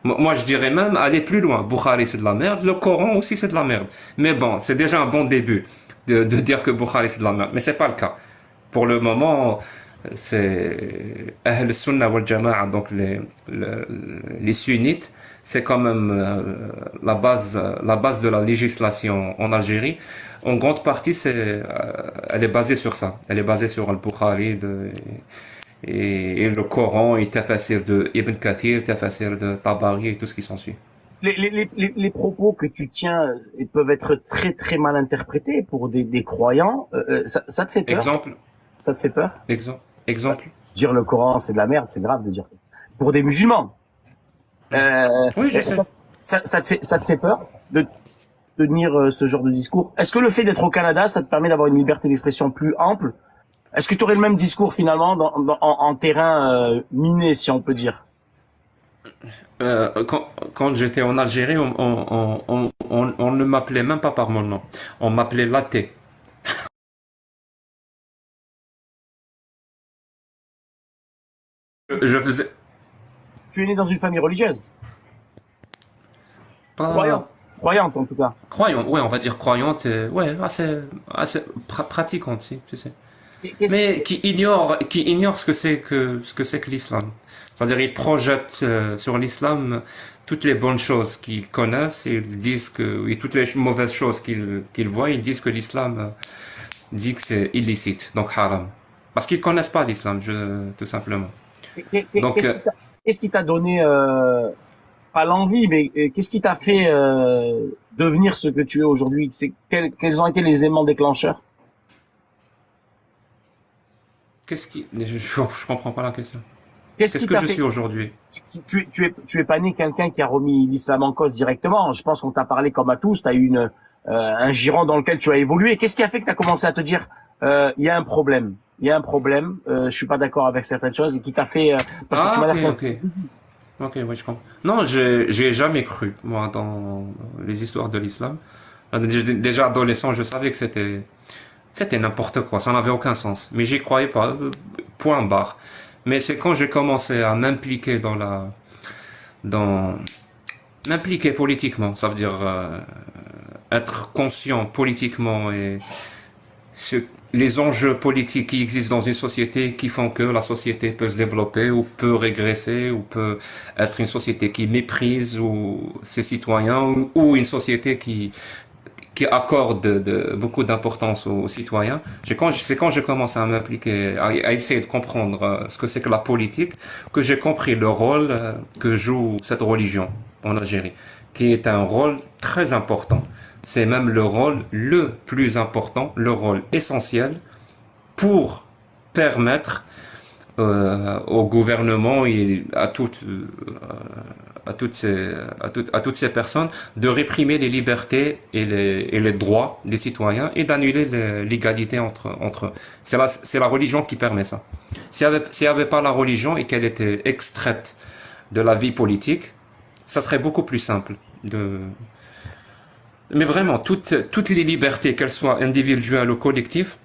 Moi, je dirais même aller plus loin. Bukhari, c'est de la merde. Le Coran aussi, c'est de la merde. Mais bon, c'est déjà un bon début de dire que Bukhari, c'est de la merde. Mais c'est pas le cas. Pour le moment, c'est Ahl Sunnah wal Jama'a, donc les sunnites, c'est quand même la base de la législation en Algérie. En grande partie, elle est basée sur ça. Elle est basée sur Al-Bukhari et le Coran et Tafasir de Ibn Kathir, Tafasir de Tabari et tout ce qui s'ensuit. Les propos que tu tiens peuvent être très très mal interprétés pour des croyants. Ça te fait peur? Exemple, Ça te fait peur? exemple. Dire le Coran c'est de la merde, c'est grave de dire ça. Pour des musulmans, Oui, je sais. ça te fait peur de tenir ce genre de discours? Est-ce que le fait d'être au Canada, ça te permet d'avoir une liberté d'expression plus ample? Est-ce que tu aurais le même discours finalement en terrain miné, si on peut dire? Quand j'étais en Algérie, on ne m'appelait même pas par mon nom. On m'appelait Laté. Je faisais Tu es né dans une famille religieuse, pas croyante en tout cas. croyante, ouais, on va dire croyante, ouais, assez pratiquante, si, tu sais. Mais qui ignore ce que c'est que l'islam. C'est-à-dire, ils projettent sur l'islam toutes les bonnes choses qu'ils connaissent et ils disent que, et toutes les mauvaises choses qu'ils voient, ils disent que l'islam dit que c'est illicite, donc haram. Parce qu'ils connaissent pas l'islam, tout simplement. Donc, Qu'est-ce qui t'a donné pas l'envie, mais qu'est-ce qui t'a fait devenir ce que tu es aujourd'hui? Quels ont été les éléments déclencheurs? je comprends pas la question. Qu'est-ce Qu'est-ce qui que t'a je fait? suis aujourd'hui? Tu es pas né quelqu'un qui a remis l'islam en cause directement. Je pense qu'on t'a parlé comme à tous. Tu as eu un giron dans lequel tu as évolué. Qu'est-ce qui a fait que tu as commencé à te dire il y a un problème, il y a un problème. Je suis pas d'accord avec certaines choses et qui t'a fait parce que tu Ah, m'as ok, l'air. ok. Ok, oui, je comprends. Non, j'ai jamais cru, moi, dans les histoires de l'islam. Déjà adolescent, je savais que c'était n'importe quoi, ça n'avait aucun sens. Mais j'y croyais pas, point barre. Mais c'est quand j'ai commencé à m'impliquer dans, m'impliquer politiquement, ça veut dire être conscient politiquement et ce, les enjeux politiques qui existent dans une société qui font que la société peut se développer ou peut régresser ou peut être une société qui méprise ou ses citoyens ou une société qui accorde beaucoup d'importance aux citoyens. C'est quand j'ai commencé à m'impliquer, à essayer de comprendre ce que c'est que la politique, que j'ai compris le rôle que joue cette religion en Algérie, qui est un rôle très important. C'est même le rôle le plus important, le rôle essentiel pour permettre au gouvernement et à toutes ces personnes de réprimer les libertés et les droits des citoyens et d'annuler l'égalité entre eux. C'est la religion qui permet ça. S'il y avait pas la religion et qu'elle était extraite de la vie politique, ça serait beaucoup plus simple mais vraiment, toutes les libertés, qu'elles soient individuelles ou collectives,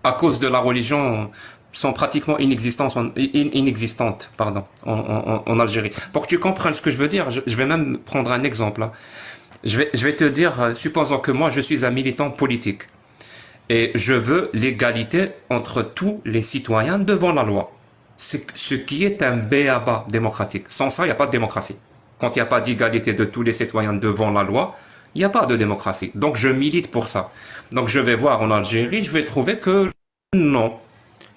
à cause de la religion, sont pratiquement inexistantes, pardon, en Algérie. Pour que tu comprennes ce que je veux dire, je vais même prendre un exemple, hein. Je vais te dire, supposons que moi je suis un militant politique et je veux l'égalité entre tous les citoyens devant la loi. Ce qui est un b.a.-ba démocratique. Sans ça, il n'y a pas de démocratie. Quand il n'y a pas d'égalité de tous les citoyens devant la loi, il n'y a pas de démocratie. Donc je milite pour ça. Donc je vais voir en Algérie, je vais trouver que non.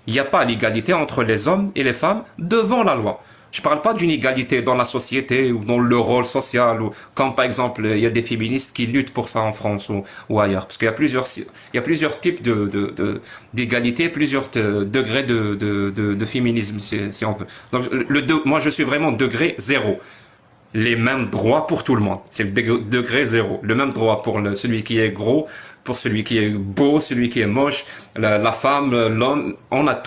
Il n'y a pas l'égalité entre les hommes et les femmes devant la loi. Je parle pas d'une égalité dans la société ou dans le rôle social ou comme par exemple il y a des féministes qui luttent pour ça en France ou ailleurs parce qu'il y a plusieurs types d'égalité, plusieurs degrés de féminisme si on veut. Donc moi je suis vraiment degré zéro. Les mêmes droits pour tout le monde. C'est le degré zéro. Le même droit pour celui qui est gros, pour celui qui est beau, celui qui est moche, la femme, l'homme. On est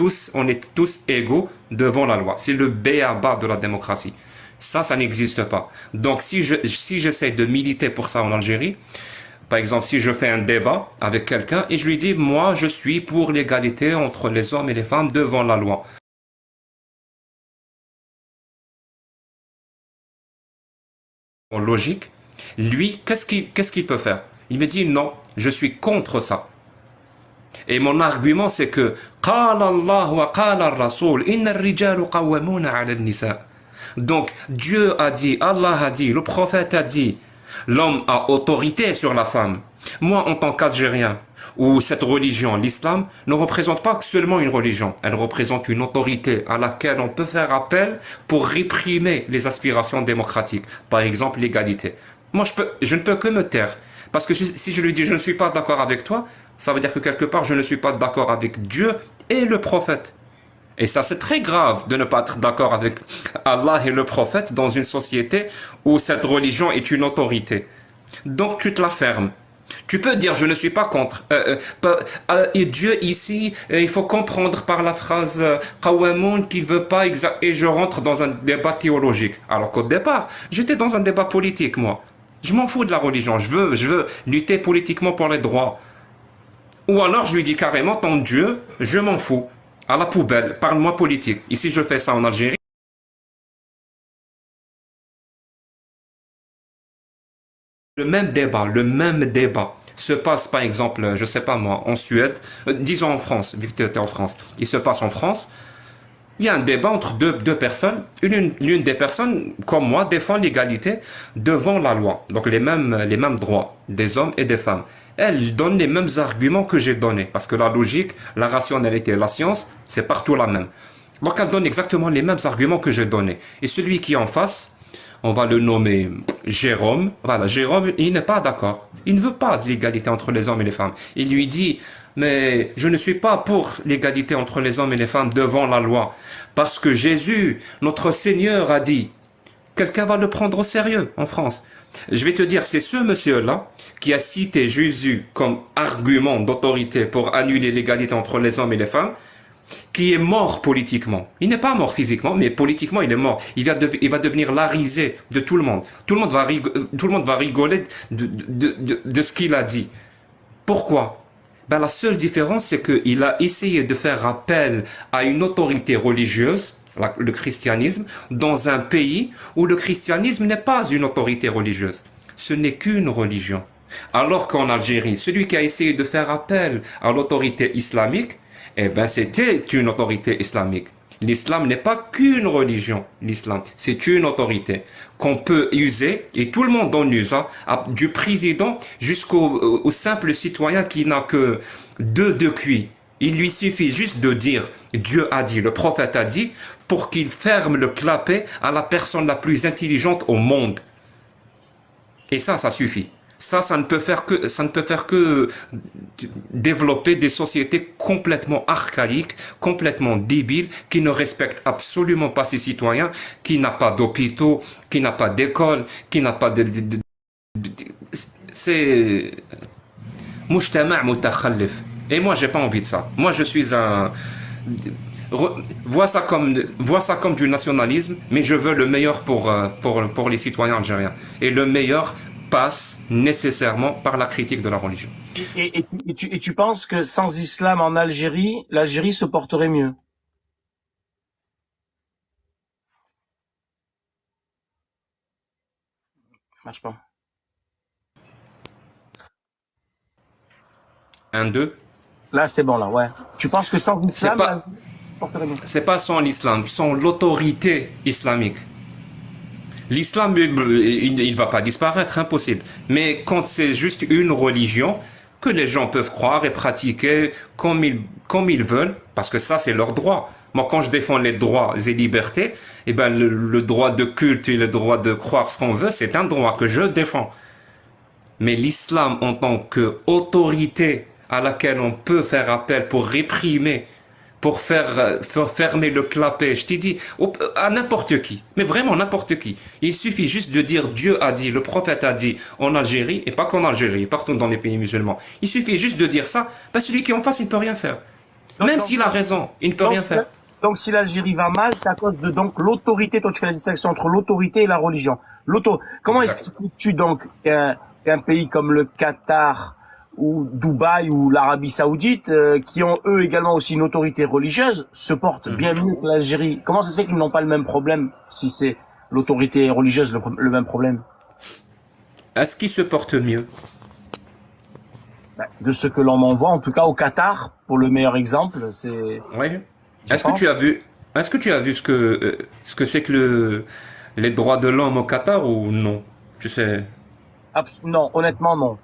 tous égaux devant la loi. C'est le b.a.-ba de la démocratie. Ça n'existe pas. Donc, si j'essaie de militer pour ça en Algérie, par exemple, si je fais un débat avec quelqu'un et je lui dis, moi, je suis pour l'égalité entre les hommes et les femmes devant la loi. En logique, lui, qu'est-ce qu'il peut faire? Il me dit non, je suis contre ça. Et mon argument c'est que قال الله وقال الرسول إن الرجال قوامون على النساء. Donc Dieu a dit, Allah a dit, le prophète a dit, l'homme a autorité sur la femme. Moi en tant qu'Algérien, ou cette religion, l'islam, ne représente pas seulement une religion. Elle représente une autorité à laquelle on peut faire appel pour réprimer les aspirations démocratiques. Par exemple, l'égalité. Moi, je ne peux que me taire. Parce que si je lui dis je ne suis pas d'accord avec toi, ça veut dire que quelque part je ne suis pas d'accord avec Dieu et le prophète. Et ça, c'est très grave de ne pas être d'accord avec Allah et le prophète dans une société où cette religion est une autorité. Donc tu te la fermes. Tu peux dire je ne suis pas contre. Et Dieu ici, il faut comprendre par la phrase Qawamun qu'il veut pas et je rentre dans un débat théologique. Alors qu'au départ, j'étais dans un débat politique moi. Je m'en fous de la religion. Je veux lutter politiquement pour les droits. Ou alors je lui dis carrément ton Dieu, je m'en fous. À la poubelle, parle-moi politique. Ici je fais ça en Algérie. Le même débat se passe par exemple, je sais pas moi, en Suède, disons en France, vu que tu étais en France. Il se passe en France. Il y a un débat entre deux personnes. L'une des personnes, comme moi, défend l'égalité devant la loi. Donc les mêmes droits des hommes et des femmes. Elle donne les mêmes arguments que j'ai donnés. Parce que la logique, la rationalité et la science, c'est partout la même. Donc elle donne exactement les mêmes arguments que j'ai donnés. Et celui qui est en face, on va le nommer Jérôme. Voilà, Jérôme, il n'est pas d'accord. Il ne veut pas de l'égalité entre les hommes et les femmes. Il lui dit, mais je ne suis pas pour l'égalité entre les hommes et les femmes devant la loi. Parce que Jésus, notre Seigneur, a dit, quelqu'un va le prendre au sérieux en France. Je vais te dire, c'est ce monsieur-là qui a cité Jésus comme argument d'autorité pour annuler l'égalité entre les hommes et les femmes, qui est mort politiquement. Il n'est pas mort physiquement, mais politiquement, il est mort. Il va devenir la risée de tout le monde. Tout le monde va rigoler de ce qu'il a dit. Pourquoi? Ben, la seule différence, c'est qu'il a essayé de faire appel à une autorité religieuse, le christianisme, dans un pays où le christianisme n'est pas une autorité religieuse. Ce n'est qu'une religion. Alors qu'en Algérie, celui qui a essayé de faire appel à l'autorité islamique, eh ben, c'était une autorité islamique. L'islam n'est pas qu'une religion, l'islam, c'est une autorité qu'on peut user, et tout le monde en use, hein, du président jusqu'au simple citoyen qui n'a que deux cuits. Il lui suffit juste de dire Dieu a dit, le prophète a dit, pour qu'il ferme le clapet à la personne la plus intelligente au monde. Et ça suffit. Ça ne peut faire que développer des sociétés complètement archaïques, complètement débiles, qui ne respectent absolument pas ses citoyens, qui n'a pas d'hôpitaux, qui n'a pas d'école, qui n'a pas c'est mujtama' mutakhallif. Et moi, j'ai pas envie de ça. Moi, je suis vois ça comme du nationalisme, mais je veux le meilleur pour les citoyens algériens. Et le meilleur passe nécessairement par la critique de la religion. Et tu penses que sans islam en Algérie, l'Algérie se porterait mieux? Ça marche pas. 1, 2. Là, c'est bon, là, ouais. Tu penses que sans C'est islam, pas, l'Algérie se porterait mieux? c'est pas sans l'islam, sans l'autorité islamique. L'islam, il va pas disparaître, impossible. Mais quand c'est juste une religion que les gens peuvent croire et pratiquer comme ils veulent, parce que ça, c'est leur droit. Moi, quand je défends les droits et libertés, eh ben, le droit de culte et le droit de croire ce qu'on veut, c'est un droit que je défends. Mais l'islam en tant qu'autorité à laquelle on peut faire appel pour réprimer, pour faire fermer le clapet, je t'ai dit, à n'importe qui, mais vraiment n'importe qui. Il suffit juste de dire Dieu a dit, le prophète a dit en Algérie, et pas qu'en Algérie, partout dans les pays musulmans. Il suffit juste de dire ça, ben celui qui est en face, il ne peut rien faire. Même s'il a raison, il ne peut rien faire. Donc si l'Algérie va mal, c'est à cause de donc l'autorité. Toi, tu fais la distinction entre l'autorité et la religion. Comment expliques-tu donc qu'un pays comme le Qatar ou Dubaï ou l'Arabie Saoudite, qui ont eux également aussi une autorité religieuse, se portent bien mieux que l'Algérie? Comment ça se fait qu'ils n'ont pas le même problème si c'est l'autorité religieuse le même problème? Est-ce qu'ils se portent mieux? De ce que l'on en voit, en tout cas au Qatar, pour le meilleur exemple, c'est. Oui. Est-ce que tu as vu ce que c'est que les droits de l'homme au Qatar ou non? Tu sais. Non, honnêtement non.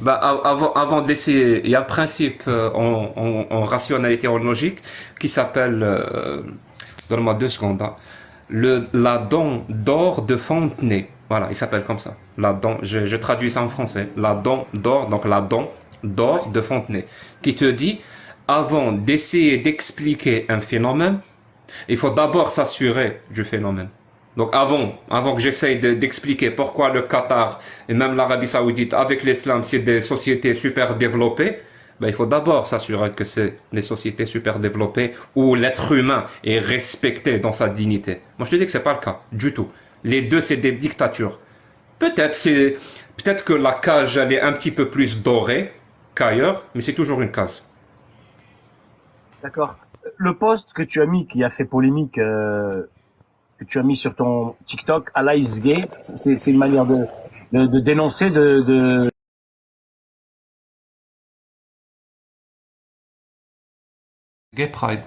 Bah, avant d'essayer, il y a un principe en rationalité, en logique, qui s'appelle, donne-moi 2 secondes, hein. La dent d'or de Fontenay. Voilà, il s'appelle comme ça. La dent, je traduis ça en français. La dent d'or, donc la dent d'or de Fontenay, qui te dit, avant d'essayer d'expliquer un phénomène, il faut d'abord s'assurer du phénomène. Donc avant que j'essaye d'expliquer pourquoi le Qatar et même l'Arabie Saoudite avec l'islam c'est des sociétés super développées, ben, il faut d'abord s'assurer que c'est des sociétés super développées où l'être humain est respecté dans sa dignité. Moi je te dis que c'est pas le cas du tout. Les deux c'est des dictatures. Peut-être que la cage elle est un petit peu plus dorée qu'ailleurs, mais c'est toujours une case. D'accord. Le post que tu as mis, qui a fait polémique, que tu as mis sur ton TikTok, Allah is gay, c'est une manière de dénoncer, de... Gay Pride,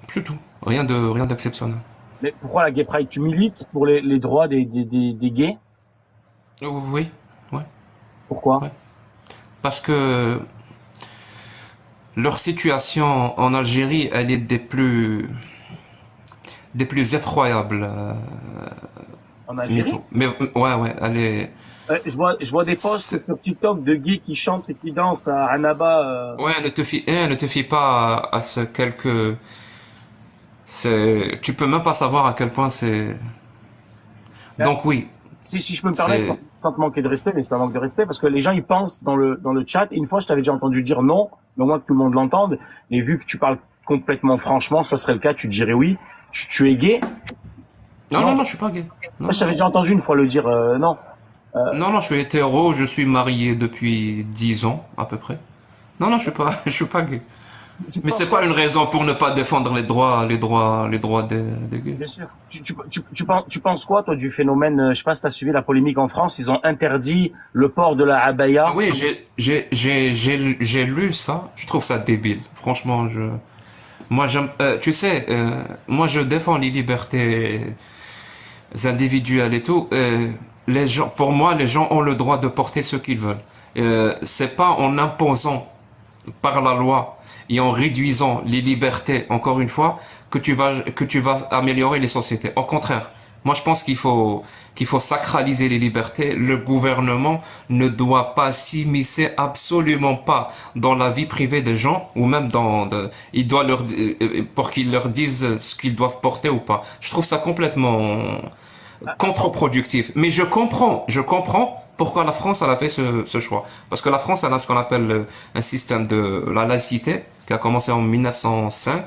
c'est tout. Rien d'exceptionnel. Mais pourquoi la gay pride? Tu milites pour les droits des gays? Oui, ouais, Pourquoi? ouais. Parce que leur situation en Algérie, elle est des plus effroyables. En Algérie? Mais ouais, elle est. Je vois des posts sur TikTok de gays qui chantent et qui dansent à Annaba. Ouais, ne te fie pas à ce quelque. Tu peux même pas savoir à quel point c'est. Donc oui, Si je peux me permettre, c'est. sans te manquer de respect, mais c'est un manque de respect, parce que les gens, ils pensent dans le chat, et une fois, je t'avais déjà entendu dire non, mais au moins que tout le monde l'entende, et vu que tu parles complètement franchement, ça serait le cas, tu te dirais oui, tu es gay? Non. Non, je suis pas gay. Moi, Non, je t'avais déjà entendu une fois le dire, non. non, je suis hétéro, je suis marié depuis 10 ans, à peu près. Non, je suis pas gay. Tu Mais penses c'est pas quoi? une raison pour ne pas défendre les droits des gays. Bien sûr. Tu penses quoi, toi, du phénomène, je sais pas si t'as suivi la polémique en France, ils ont interdit le port de la Ah abaya. oui, j'ai lu ça. Je trouve ça débile. Franchement, tu sais, moi je défends les libertés individuelles et tout. Pour moi, les gens ont le droit de porter ce qu'ils veulent. C'est pas en imposant par la loi et en réduisant les libertés, encore une fois, que tu vas améliorer les sociétés. Au contraire, moi je pense qu'il faut sacraliser les libertés. Le gouvernement ne doit pas s'immiscer absolument pas dans la vie privée des gens ou même il doit pour qu'ils leur disent ce qu'ils doivent porter ou pas. Je trouve ça complètement contre-productif. Mais je comprends pourquoi la France elle a fait ce choix. Parce que la France elle a ce qu'on appelle un système de la laïcité qui a commencé en 1905.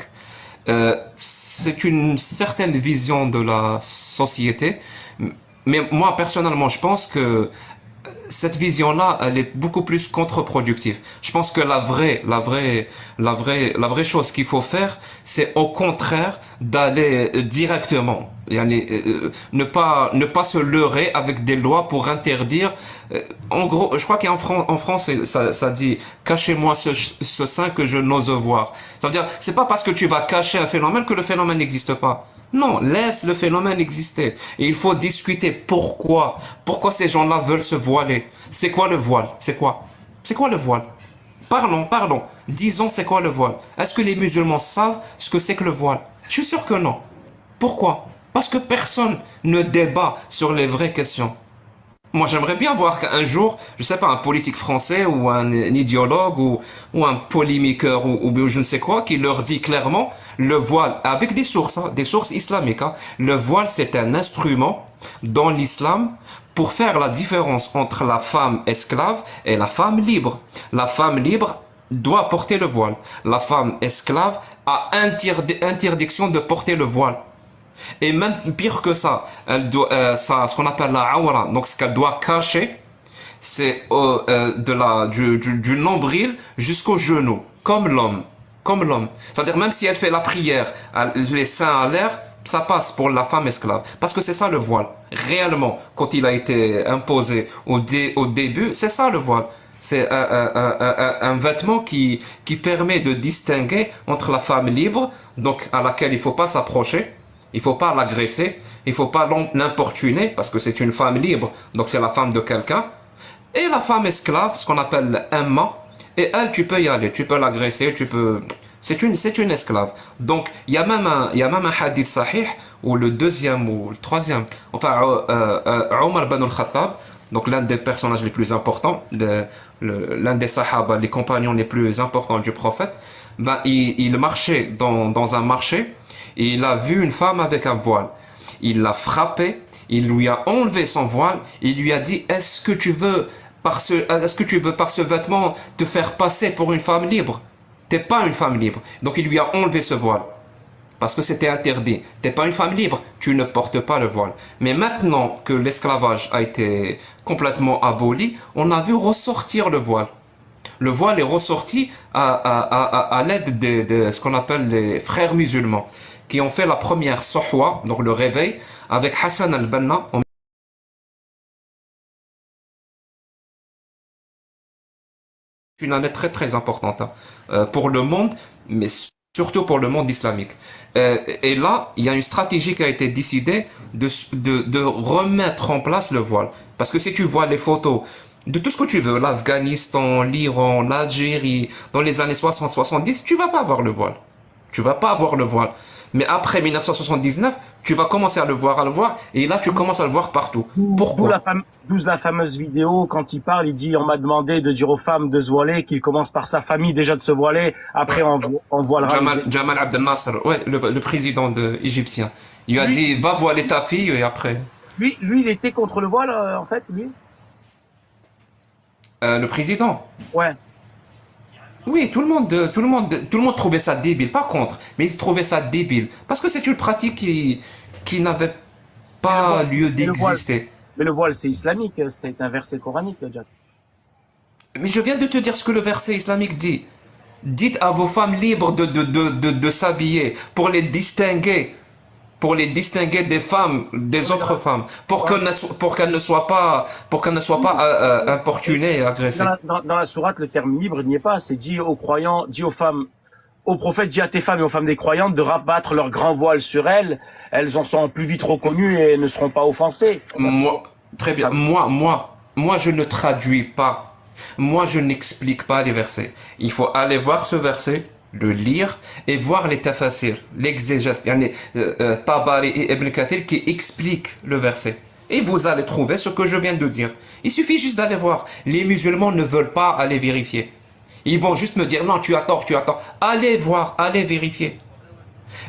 C'est une certaine vision de la société. Mais moi personnellement, je pense que cette vision-là, elle est beaucoup plus contre-productive. Je pense que la vraie chose qu'il faut faire, c'est au contraire d'aller directement, ne pas se leurrer avec des lois pour interdire. En gros, je crois en France, ça dit, cachez-moi ce sein que je n'ose voir. Ça veut dire, c'est pas parce que tu vas cacher un phénomène que le phénomène n'existe pas. Non, laisse le phénomène exister. Et il faut discuter pourquoi ces gens-là veulent se voiler. C'est quoi le voile? C'est quoi? C'est quoi le voile? Parlons. Disons c'est quoi le voile? Est-ce que les musulmans savent ce que c'est que le voile? Je suis sûr que non. Pourquoi? Parce que personne ne débat sur les vraies questions. Moi, j'aimerais bien voir qu'un jour, je sais pas, un politique français ou un idéologue ou un polémiqueur ou je ne sais quoi, qui leur dit clairement le voile, avec des sources islamiques, hein. Le voile, c'est un instrument dans l'islam pour faire la différence entre la femme esclave et la femme libre. La femme libre doit porter le voile. La femme esclave a interdiction de porter le voile. Et même pire que ça, ce qu'on appelle la awra, donc ce qu'elle doit cacher, c'est du nombril jusqu'au genou, comme l'homme. C'est-à-dire même si elle fait la prière, les seins à l'air, ça passe pour la femme esclave, parce que c'est ça le voile. Réellement, quand il a été imposé au début, c'est ça le voile. C'est un vêtement qui permet de distinguer entre la femme libre, donc à laquelle il faut pas s'approcher. Il faut pas l'agresser, il faut pas l'importuner parce que c'est une femme libre, donc c'est la femme de quelqu'un. Et la femme esclave, ce qu'on appelle Emma, et elle, tu peux y aller, tu peux l'agresser, tu peux... c'est une esclave. Donc, il y a même un hadith sahih, ou le deuxième, ou le troisième, enfin, Omar ibn al-Khattab, donc l'un des personnages les plus importants, l'un des sahaba, les compagnons les plus importants du prophète, ben, il marchait dans un marché, et il a vu une femme avec un voile. Il l'a frappée, il lui a enlevé son voile, il lui a dit, est-ce que tu veux par ce vêtement te faire passer pour une femme libre? T'es pas une femme libre. Donc il lui a enlevé ce voile. Parce que c'était interdit. T'es pas une femme libre, tu ne portes pas le voile. Mais maintenant que l'esclavage a été complètement aboli, on a vu ressortir le voile. Le voile est ressorti à l'aide de ce qu'on appelle les frères musulmans, qui ont fait la première sohwa, donc le réveil, avec Hassan al-Banna. Une année très très importante hein, pour le monde, mais surtout pour le monde islamique. Et là, il y a une stratégie qui a été décidée de remettre en place le voile. Parce que si tu vois les photos de tout ce que tu veux, l'Afghanistan, l'Iran, l'Algérie, dans les années 60-70, tu vas pas avoir le voile. Tu vas pas avoir le voile. Mais après 1979, tu vas commencer à le voir, et là tu commences à le voir partout. Pourquoi? D'où la fameuse vidéo, quand il parle, il dit, on m'a demandé de dire aux femmes de se voiler, qu'il commence par sa famille déjà de se voiler, après on voilera. Jamal Abdel Nasser, ouais, le président égyptien. Il lui a dit, va voiler ta fille, et après. Lui, il était contre le voile, en fait, lui? Le président? Ouais. Oui, tout le monde trouvait ça débile, pas contre, mais ils trouvaient ça débile. Parce que c'est une pratique qui n'avait pas lieu d'exister. Mais le voile, c'est islamique, c'est un verset coranique, Jack. Mais je viens de te dire ce que le verset islamique dit. Dites à vos femmes libres de s'habiller pour les distinguer. Pour les distinguer des femmes, des autres femmes, pour qu'elles ne soient pas importunées et agressées. Dans la sourate, le terme libre n'y est pas. C'est dit aux croyants, dit aux femmes, aux prophètes, dit à tes femmes et aux femmes des croyantes de rabattre leur grand voile sur elles. Elles en seront plus vite reconnues et ne seront pas offensées. Moi, très bien. Moi, je ne traduis pas. Moi, je n'explique pas les versets. Il faut aller voir ce verset, le lire et voir les tafasir, l'exégèse, Tabari et Ibn Kathir qui expliquent le verset. Et vous allez trouver ce que je viens de dire. Il suffit juste d'aller voir. Les musulmans ne veulent pas aller vérifier. Ils vont juste me dire non, tu as tort, tu as tort. Allez voir, allez vérifier.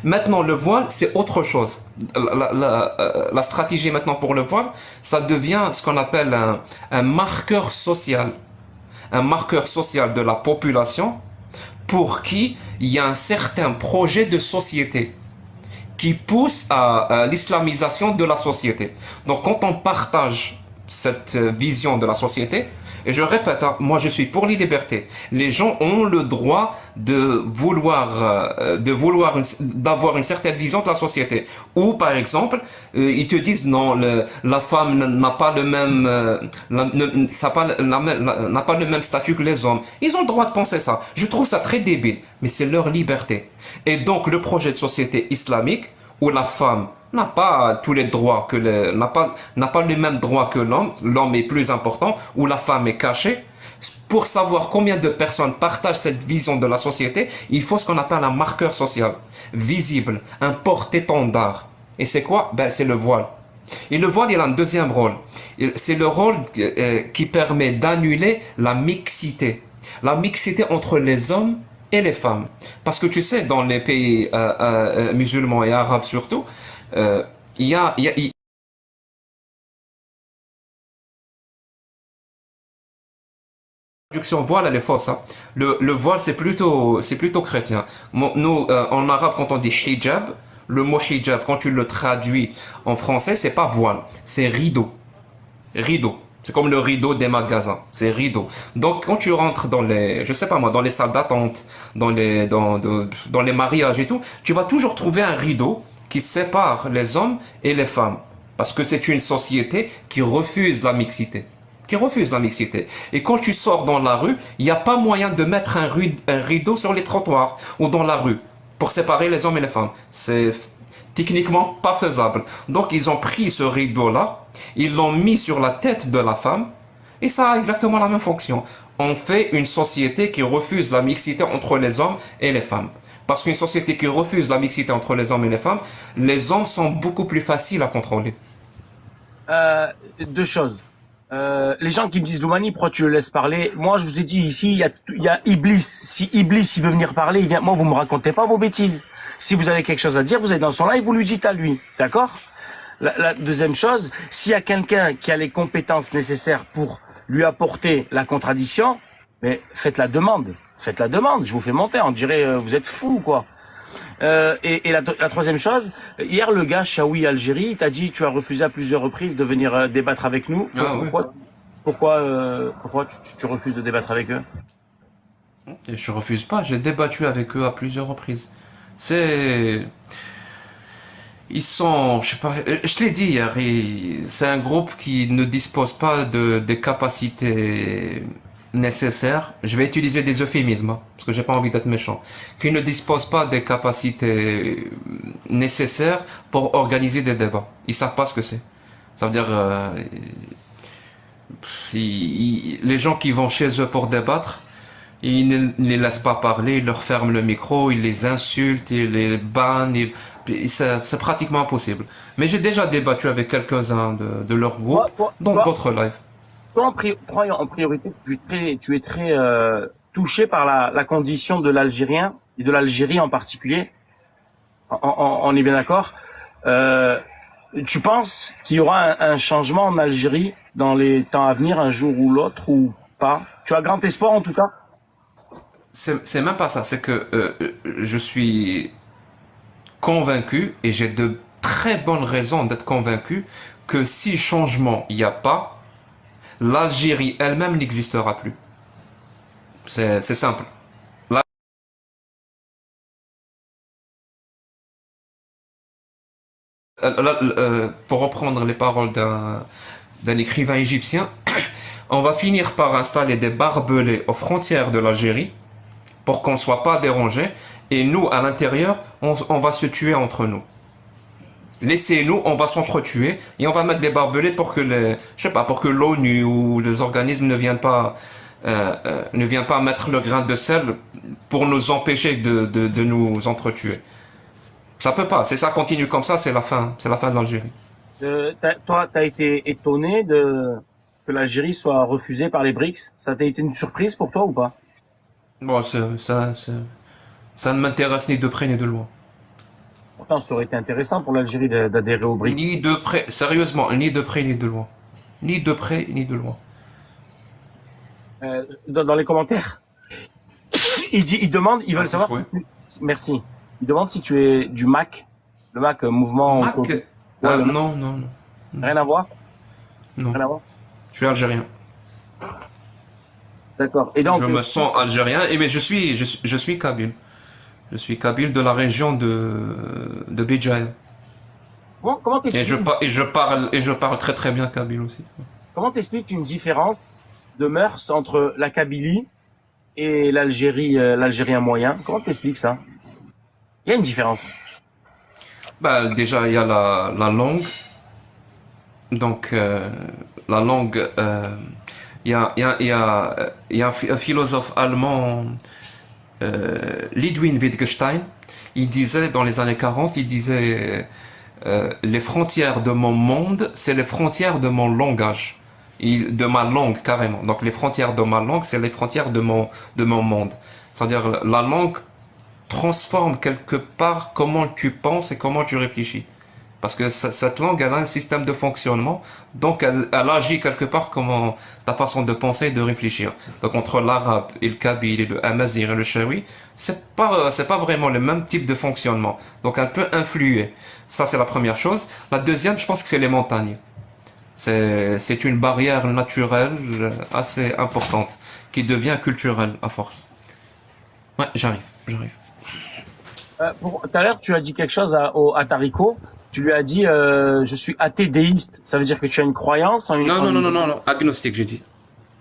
Maintenant, le voile, c'est autre chose. La stratégie maintenant pour le voile, ça devient ce qu'on appelle un marqueur social. Un marqueur social de la population pour qui il y a un certain projet de société qui pousse à l'islamisation de la société. Donc quand on partage cette vision de la société, et je répète, hein, moi je suis pour les libertés. Les gens ont le droit d'avoir une certaine vision de la société. Ou par exemple, ils te disent non, la femme n'a pas le même, n'a pas le même statut que les hommes. Ils ont le droit de penser ça. Je trouve ça très débile, mais c'est leur liberté. Et donc le projet de société islamique où la femme n'a pas tous les droits n'a pas les mêmes droits que l'homme est plus important, où la femme est cachée. Pour savoir combien de personnes partagent cette vision de la société, il faut ce qu'on appelle un marqueur social, visible, un porte-étendard. Et c'est quoi? Ben, c'est le voile. Et le voile, il a un deuxième rôle. C'est le rôle qui permet d'annuler la mixité. La mixité entre les hommes et les femmes. Parce que tu sais, dans les pays musulmans et arabes surtout, il y a traduction voile, elle est fausse. Hein. Le voile, c'est plutôt chrétien. Nous, en arabe, quand on dit hijab, le mot hijab, quand tu le traduis en français, c'est pas voile, c'est rideau. Rideau. C'est comme le rideau des magasins. C'est rideau. Donc, quand tu rentres dans je sais pas moi, dans les salles d'attente, dans les mariages et tout, tu vas toujours trouver un rideau qui sépare les hommes et les femmes. Parce que c'est une société qui refuse la mixité. Et quand tu sors dans la rue, il n'y a pas moyen de mettre un rideau sur les trottoirs ou dans la rue pour séparer les hommes et les femmes. C'est techniquement pas faisable. Donc ils ont pris ce rideau-là, ils l'ont mis sur la tête de la femme, Et ça a exactement la même fonction. On fait une société qui refuse la mixité entre les hommes et les femmes. Parce qu'une société qui refuse la mixité entre les hommes et les hommes sont beaucoup plus faciles à contrôler. Deux choses. Les gens qui me disent Doumani, pourquoi tu le laisses parler? Moi, je vous ai dit ici, il y a Iblis. Si Iblis, il veut venir parler, il vient. Moi, vous me racontez pas vos bêtises. Si vous avez quelque chose à dire, vous êtes dans son live, vous lui dites à lui. D'accord? La deuxième chose, s'il y a quelqu'un qui a les compétences nécessaires pour lui apporter la contradiction, mais faites la demande. Faites la demande. Je vous fais monter. On dirait, vous êtes fou, quoi. Et la troisième chose, hier le gars Chaoui Algérie, il t'a dit tu as refusé à plusieurs reprises de venir débattre avec nous. Ah oui. Pourquoi tu refuses de débattre avec eux? Et je refuse pas, j'ai débattu avec eux à plusieurs reprises. C'est... Ils sont, je sais pas, je te l'ai dit hier, c'est un groupe qui ne dispose pas des capacités nécessaires. Je vais utiliser des euphémismes, hein, parce que j'ai pas envie d'être méchant. Qui ne dispose pas des capacités nécessaires pour organiser des débats. Ils savent pas ce que c'est. Ça veut dire, les gens qui vont chez eux pour débattre, ils ne les laissent pas parler, ils leur ferment le micro, ils les insultent, ils les bannent, c'est pratiquement impossible. Mais j'ai déjà débattu avec quelques-uns de leur groupe, dans d'autres lives. Toi, en priorité, tu es très touché par la condition de l'Algérien et de l'Algérie en particulier. On est bien d'accord. Tu penses qu'il y aura un changement en Algérie dans les temps à venir, un jour ou l'autre, ou pas? Tu as grand espoir en tout cas? C'est même pas ça, c'est que je suis convaincu, et j'ai de très bonnes raisons d'être convaincu, que si changement il n'y a pas, l'Algérie elle-même n'existera plus. C'est simple. Pour reprendre les paroles d'un écrivain égyptien, on va finir par installer des barbelés aux frontières de l'Algérie pour qu'on ne soit pas dérangé, et nous, à l'intérieur, on va se tuer entre nous. Laissez-nous, on va s'entretuer, et on va mettre des barbelés pour que pour que l'ONU ou les organismes ne viennent pas mettre le grain de sel pour nous empêcher de nous entretuer. Ça peut pas. Si ça continue comme ça, c'est la fin de l'Algérie. Toi, t'as été étonné que l'Algérie soit refusée par les BRICS. Ça t'a été une surprise pour toi ou pas? Bon, ça ne m'intéresse ni de près ni de loin. Pourtant, ça aurait été intéressant pour l'Algérie d'adhérer aux BRICS. Ni de près, sérieusement, ni de près ni de loin. Ni de près ni de loin. Dans les commentaires, ils veulent savoir si tu... Merci. Ils demandent si tu es du MAC, le MAC, mouvement... Mac? Non. Rien à voir? Non. Rien à voir? Je suis algérien. D'accord. Et donc, Je me sens algérien, mais je suis kabyle. Je suis kabyle de la région de Béjaïa. comment t'expliques... Et je parle très très bien kabyle aussi. Comment t'expliques une différence de mœurs entre la Kabylie et l'Algérien moyen? Comment t'expliques ça? Il y a une différence. Bah, déjà, il y a la langue. Donc, la langue, il y a un philosophe allemand, Ludwig Wittgenstein, il disait, dans les années 40, il disait, les frontières de mon monde, c'est les frontières de mon langage. De ma langue, carrément. Donc, les frontières de ma langue, c'est les frontières de mon monde. C'est-à-dire, la langue transforme quelque part comment tu penses et comment tu réfléchis. Parce que cette langue, elle a un système de fonctionnement, donc elle agit quelque part comme ta façon de penser et de réfléchir. Donc entre l'arabe et le kabyle et le amazigh et le chaoui, c'est pas vraiment le même type de fonctionnement. Donc elle peut influer. Ça, c'est la première chose. La deuxième, je pense que c'est les montagnes. C'est une barrière naturelle assez importante qui devient culturelle à force. Ouais, j'arrive. Tout à l'heure, tu as dit quelque chose à Tarico. Tu lui as dit, je suis athée déiste. Ça veut dire que tu as une croyance en une... Non. Agnostique, j'ai dit.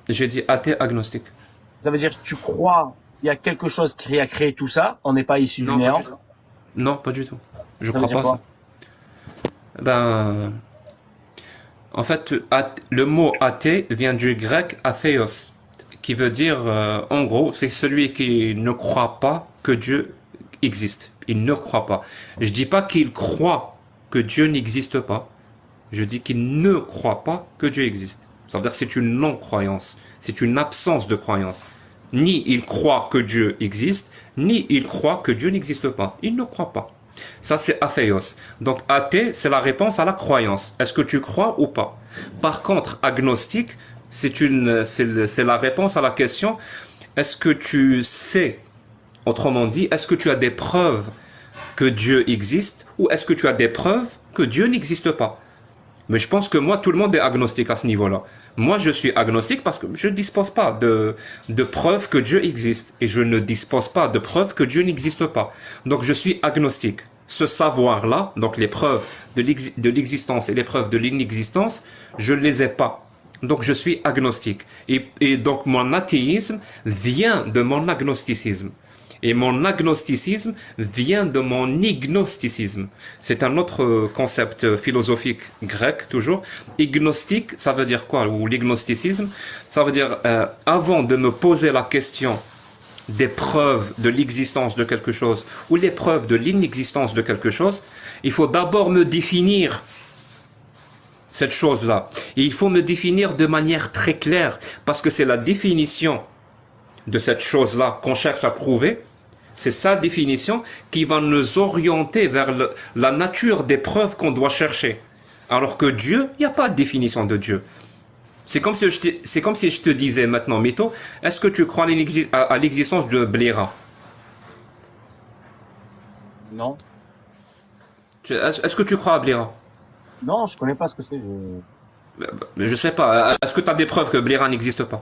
J'ai dit athée agnostique. Ça veut dire que tu crois il y a quelque chose qui a créé tout ça. On n'est pas issu du néant. Non, pas du tout. Je Ça veut crois dire pas quoi? ça. Ben, En fait, le mot athée vient du grec athéos, qui veut dire, en gros, c'est celui qui ne croit pas que Dieu existe. Il ne croit pas. Je dis pas qu'il croit que Dieu n'existe pas. Je dis qu'il ne croit pas que Dieu existe. Ça veut dire que c'est une non-croyance. C'est une absence de croyance. Ni il croit que Dieu existe, ni il croit que Dieu n'existe pas. Il ne croit pas. Ça, c'est athéos. Donc, athée, c'est la réponse à la croyance. Est-ce que tu crois ou pas? Par contre, agnostique, c'est la réponse à la question, est-ce que tu sais, autrement dit, est-ce que tu as des preuves que Dieu existe ou est-ce que tu as des preuves que Dieu n'existe pas? Mais je pense que moi, tout le monde est agnostique à ce niveau-là. Moi, je suis agnostique parce que je ne dispose pas de preuves que Dieu existe. Et je ne dispose pas de preuves que Dieu n'existe pas. Donc, je suis agnostique. Ce savoir-là, donc les preuves de l'existence et les preuves de l'inexistence, je ne les ai pas. Donc, je suis agnostique. Et donc, mon athéisme vient de mon agnosticisme. Et mon agnosticisme vient de mon ignosticisme. C'est un autre concept philosophique grec, toujours. Ignostique, ça veut dire quoi? Ou l'ignosticisme, ça veut dire, avant de me poser la question des preuves de l'existence de quelque chose ou les preuves de l'inexistence de quelque chose, il faut d'abord me définir cette chose-là. Et il faut me définir de manière très claire, parce que c'est la définition de cette chose-là qu'on cherche à prouver. C'est sa définition qui va nous orienter vers la nature des preuves qu'on doit chercher. Alors que Dieu, il n'y a pas de définition de Dieu. C'est comme si je te disais maintenant, Mito, est-ce que tu crois à l'existence de Blera? Non. Est-ce que tu crois à Blera? Non, je connais pas ce que c'est. Je sais pas. Est-ce que tu as des preuves que Blera n'existe pas?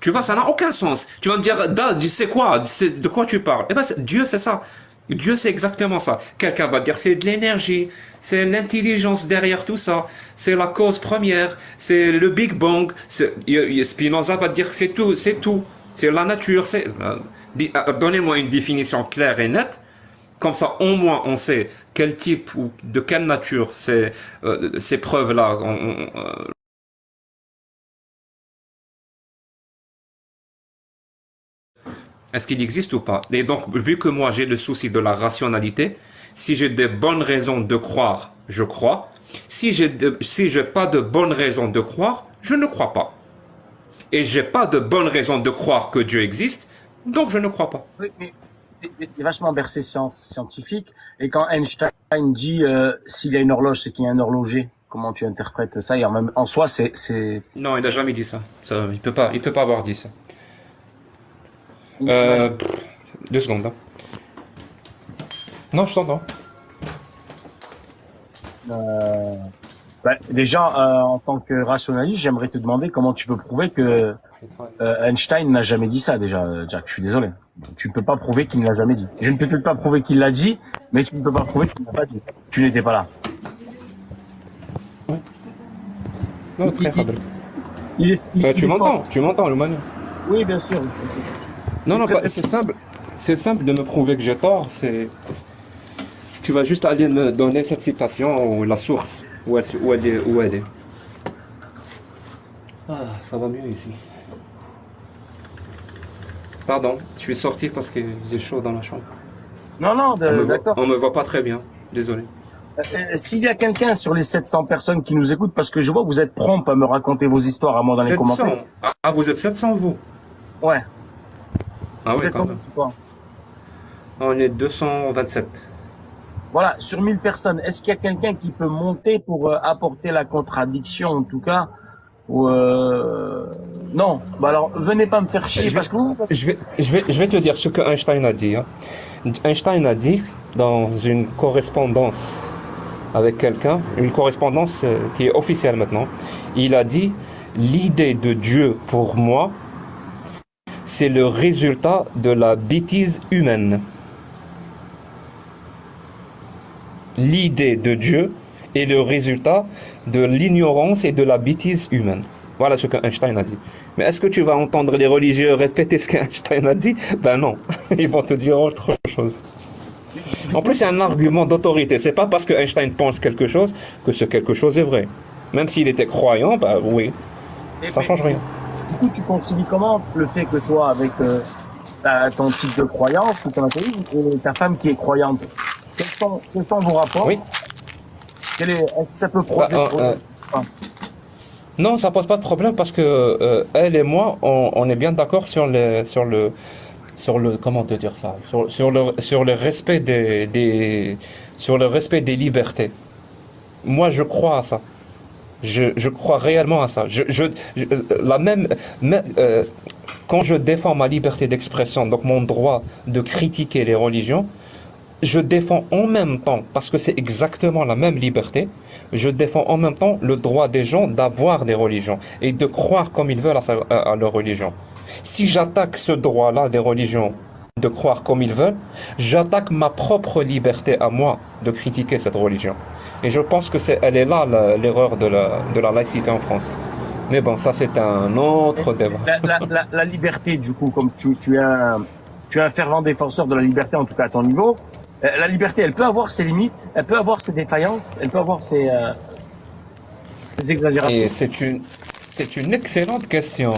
Tu vois, ça n'a aucun sens. Tu vas me dire, tu sais quoi? De quoi tu parles? Eh ben, Dieu, c'est ça. Dieu, c'est exactement ça. Quelqu'un va dire, c'est de l'énergie, c'est l'intelligence derrière tout ça, c'est la cause première, c'est le Big Bang. Spinoza va dire que c'est tout, c'est la nature. Donnez-moi une définition claire et nette. Comme ça, au moins, on sait quel type ou de quelle nature ces preuves-là. Est-ce qu'il existe ou pas? Et donc, vu que moi j'ai le souci de la rationalité, si j'ai des bonnes raisons de croire, je crois. Si j'ai pas de bonnes raisons de croire, je ne crois pas. Et j'ai pas de bonnes raisons de croire que Dieu existe, donc je ne crois pas. Oui, mais il est vachement bercé scientifique. Et quand Einstein dit s'il y a une horloge, c'est qu'il y a un horloger. Comment tu interprètes ça? Et en soi, c'est. Non, il n'a jamais dit ça. Il peut pas avoir dit ça. 2 secondes. Hein. Non, je t'entends. Déjà, en tant que rationaliste, j'aimerais te demander comment tu peux prouver que Einstein n'a jamais dit ça, déjà, Jack. Je suis désolé. Tu ne peux pas prouver qu'il ne l'a jamais dit. Je ne peux peut-être pas prouver qu'il l'a dit, mais tu ne peux pas prouver qu'il ne l'a pas dit. Tu n'étais pas là. Ouais. Non, très faible. Tu m'entends? Tu m'entends, le manu? Oui, bien sûr. Non, c'est simple de me prouver que j'ai tort. Tu vas juste aller me donner cette citation ou la source où elle est. Ah, ça va mieux ici. Pardon, je suis sorti parce qu'il faisait chaud dans la chambre. Non, d'accord. On me voit pas très bien, désolé. S'il y a quelqu'un sur les 700 personnes qui nous écoutent, parce que je vois que vous êtes prompt à me raconter vos histoires à moi dans les 700. commentaires. Ah, vous êtes 700 vous? Ouais. Ah Vous oui, êtes quand combien, même. c'est quoi? On est 227. Voilà, sur 1000 personnes, est-ce qu'il y a quelqu'un qui peut monter pour apporter la contradiction, en tout cas, ou non? Bah alors, venez pas me faire chier parce que vous... Je vais te dire ce que Einstein a dit. Hein. Einstein a dit dans une correspondance avec quelqu'un, une correspondance qui est officielle maintenant, il a dit « L'idée de Dieu pour moi, c'est le résultat de la bêtise humaine. » L'idée de Dieu est le résultat de l'ignorance et de la bêtise humaine. Voilà ce qu'Einstein a dit. Mais est-ce que tu vas entendre les religieux répéter ce qu'Einstein a dit? Ben non, ils vont te dire autre chose. En plus, c'est un argument d'autorité. C'est pas parce que Einstein pense quelque chose que ce quelque chose est vrai. Même s'il était croyant, bah oui, Et, ça change rien. du coup, tu concilies comment le fait que toi, avec ton type de croyance, ton athéisme, et ta femme qui est croyante, quels sont vos rapports? Oui. Est-ce que ça peut Bah, poser problème? non, ça pose pas de problème parce que elle et moi, on est bien d'accord sur le, comment te dire ça, sur le respect sur le respect des libertés. Moi, je crois à ça. Je crois réellement à ça. La quand je défends ma liberté d'expression, donc mon droit de critiquer les religions, je défends en même temps, parce que c'est exactement la même liberté, je défends en même temps le droit des gens d'avoir des religions et de croire comme ils veulent à leur religion. Si j'attaque ce droit-là des religions de croire comme ils veulent, j'attaque ma propre liberté à moi de critiquer cette religion. Et je pense que elle est là l'erreur de la laïcité en France. Mais bon, ça c'est un autre débat. La liberté, du coup, comme tu es un fervent défenseur de la liberté, en tout cas à ton niveau, la liberté, elle peut avoir ses limites, elle peut avoir ses défaillances, elle peut avoir ses exagérations. Et c'est une excellente question.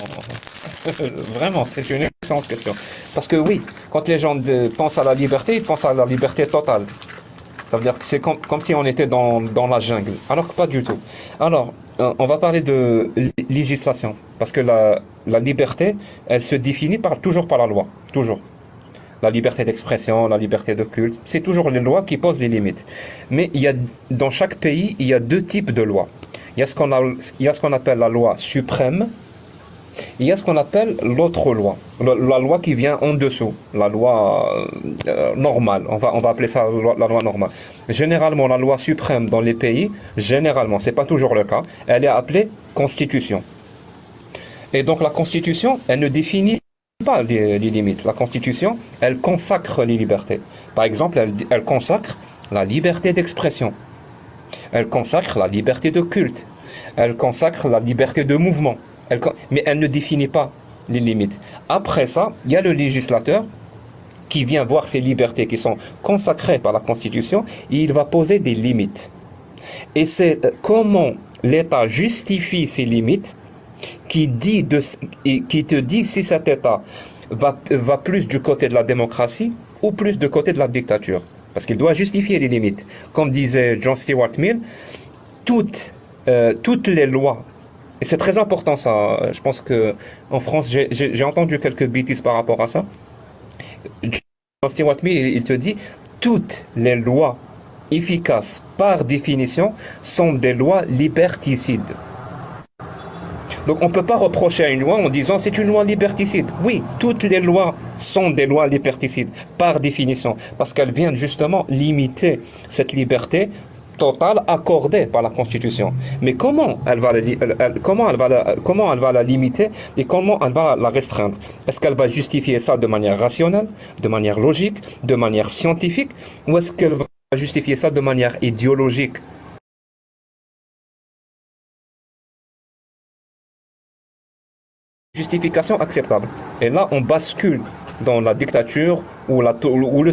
Vraiment, c'est une excellente question. Parce que oui, quand les gens pensent à la liberté, ils pensent à la liberté totale. Ça veut dire que c'est comme si on était dans la jungle. Alors que pas du tout. Alors, on va parler de législation. Parce que la liberté, elle se définit toujours par la loi. Toujours. La liberté d'expression, la liberté de culte, c'est toujours les lois qui posent les limites. Mais dans chaque pays, il y a deux types de lois. Il y a ce qu'on appelle la loi suprême. Il y a ce qu'on appelle l'autre loi, la loi qui vient en dessous, la loi normale, on va appeler ça la loi normale. Généralement, la loi suprême dans les pays, généralement, c'est pas toujours le cas, elle est appelée constitution. Et donc la constitution, elle ne définit pas les limites. La constitution, elle consacre les libertés. Par exemple, elle consacre la liberté d'expression, elle consacre la liberté de culte, elle consacre la liberté de mouvement. Mais elle ne définit pas les limites. Après ça, il y a le législateur qui vient voir ces libertés qui sont consacrées par la Constitution et il va poser des limites. Et c'est comment l'État justifie ces limites qui te dit si cet État va plus du côté de la démocratie ou plus du côté de la dictature. Parce qu'il doit justifier les limites. Comme disait John Stuart Mill, toutes les lois. Et c'est très important ça. Je pense que en France, j'ai entendu quelques bêtises par rapport à ça. John Stuart Mill, il te dit toutes les lois efficaces par définition sont des lois liberticides. Donc on ne peut pas reprocher à une loi en disant c'est une loi liberticide. Oui, toutes les lois sont des lois liberticides par définition parce qu'elles viennent justement limiter cette liberté totale accordée par la Constitution. Mais comment elle va la limiter et comment elle va la restreindre? Est-ce qu'elle va justifier ça de manière rationnelle, de manière logique, de manière scientifique, ou est-ce qu'elle va justifier ça de manière idéologique? Justification acceptable. Et là, on bascule dans la dictature ou le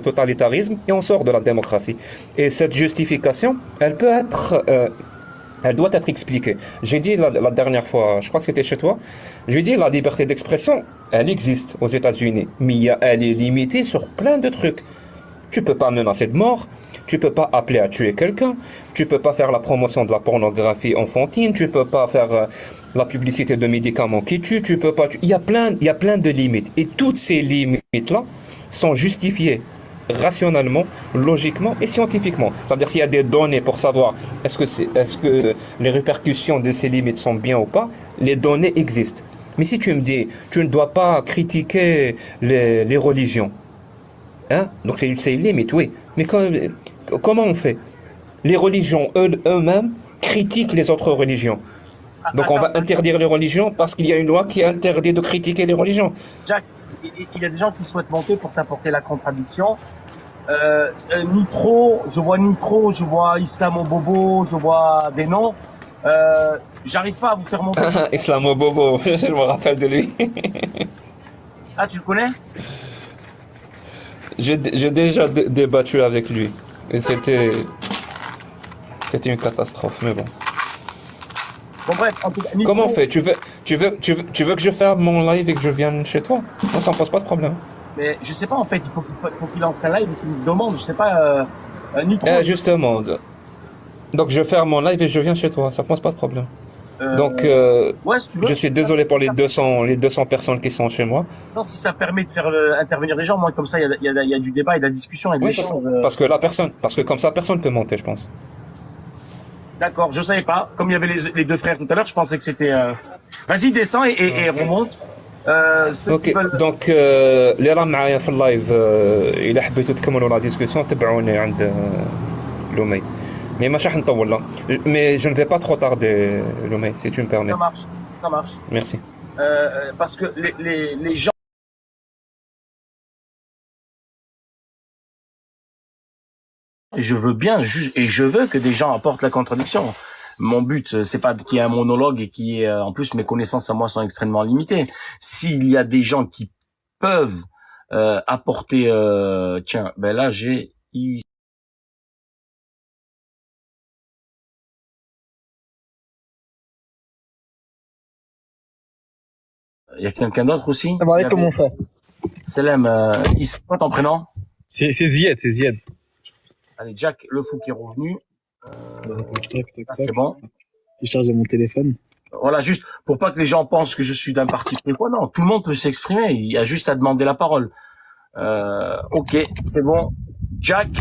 totalitarisme et on sort de la démocratie. Et cette justification, elle doit être expliquée. J'ai dit la dernière fois, je crois que c'était chez toi, j'ai dit la liberté d'expression, elle existe aux États-Unis, mais elle est limitée sur plein de trucs. Tu peux pas menacer de mort, tu peux pas appeler à tuer quelqu'un, tu peux pas faire la promotion de la pornographie enfantine, tu peux pas faire la publicité de médicaments qui tuent, tu peux pas. Il y a plein de limites. Et toutes ces limites-là sont justifiées rationnellement, logiquement et scientifiquement. C'est-à-dire s'il y a des données pour savoir est-ce que les répercussions de ces limites sont bien ou pas, les données existent. Mais si tu me dis, tu ne dois pas critiquer les religions, hein? Donc c'est une limite, oui. Mais comment on fait? Les religions eux-mêmes critiquent les autres religions. Donc on va interdire les religions parce qu'il y a une loi qui interdit de critiquer les religions. Jack, il y a des gens qui souhaitent monter pour t'apporter la contradiction. Nitro, je vois Islamo-Bobo, je vois des noms. J'arrive pas à vous faire monter. Islamo-Bobo, je me rappelle de lui. Ah, tu le connais? J'ai déjà débattu avec lui. Et C'était une catastrophe, mais bon. Bon bref, en tout cas, Comment on fait? Tu veux que je ferme mon live et que je vienne chez toi? Moi, ça me pose pas de problème. Mais je sais pas en fait, faut qu'il lance un live et qu'il me demande, je sais pas, Nitro. Justement. Donc, je ferme mon live et je viens chez toi. Ça me pose pas de problème. Donc, ouais, si tu veux. je suis désolé pour les 200 personnes qui sont chez moi. Non, si ça permet de faire intervenir les gens, moi comme ça, il y a du débat et de la discussion et de Oui, c'est l'échange. ça. Parce que comme ça, personne peut monter, je pense. D'accord, je savais pas. Comme il y avait les deux frères tout à l'heure, je pensais que c'était. Vas-y, descends et remonte. Ceux qui اوكي veulent- دونك اللي راه معايا في اللايف الا حبيتوا تكملوا لا ديسكسيون تبعوني عند لومي مي ماشي راح نطول لا مي جو ne vais pas trop tarder لومي si tu me permets. Ça marche. Merci. Parce que les gens. Et je veux bien, et je veux que des gens apportent la contradiction. Mon but, c'est pas qu'il y ait un monologue et qui est, en plus, mes connaissances à moi sont extrêmement limitées. S'il y a des gens qui peuvent apporter, tiens, ben là j'ai il y a quelqu'un d'autre aussi. Ça va avec mon frère. Salam, c'est quoi ton prénom? C'est Zied, c'est Zied. Allez, Jack, le fou qui est revenu. Tac, Ah, c'est bon. J'ai chargé mon téléphone. Voilà, juste pour pas que les gens pensent que je suis d'un parti pris. Quoi, non, tout le monde peut s'exprimer. Il y a juste à demander la parole. Ok, c'est bon. Jack,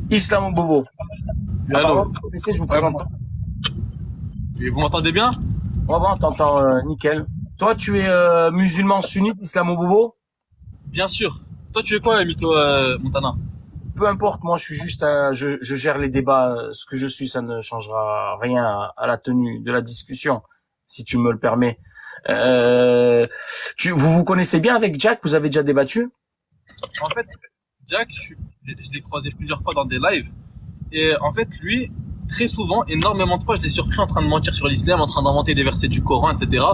Islam Bobo. La Allô. parole, je vous présente. Et vous m'entendez bien? Ouais, bon, t'entends nickel. Toi, tu es musulman sunnite, Islam Bobo? Bien sûr. Toi, tu es quoi, Mito Montana? Peu importe, moi, je suis juste je gère les débats. Ce que je suis, ça ne changera rien à la tenue de la discussion, si tu me le permets. Vous vous connaissez bien avec Jack? Vous avez déjà débattu? En fait, Jack, je l'ai croisé plusieurs fois dans des lives. Et en fait, lui, très souvent, énormément de fois, je l'ai surpris en train de mentir sur l'islam, en train d'inventer des versets du Coran, etc.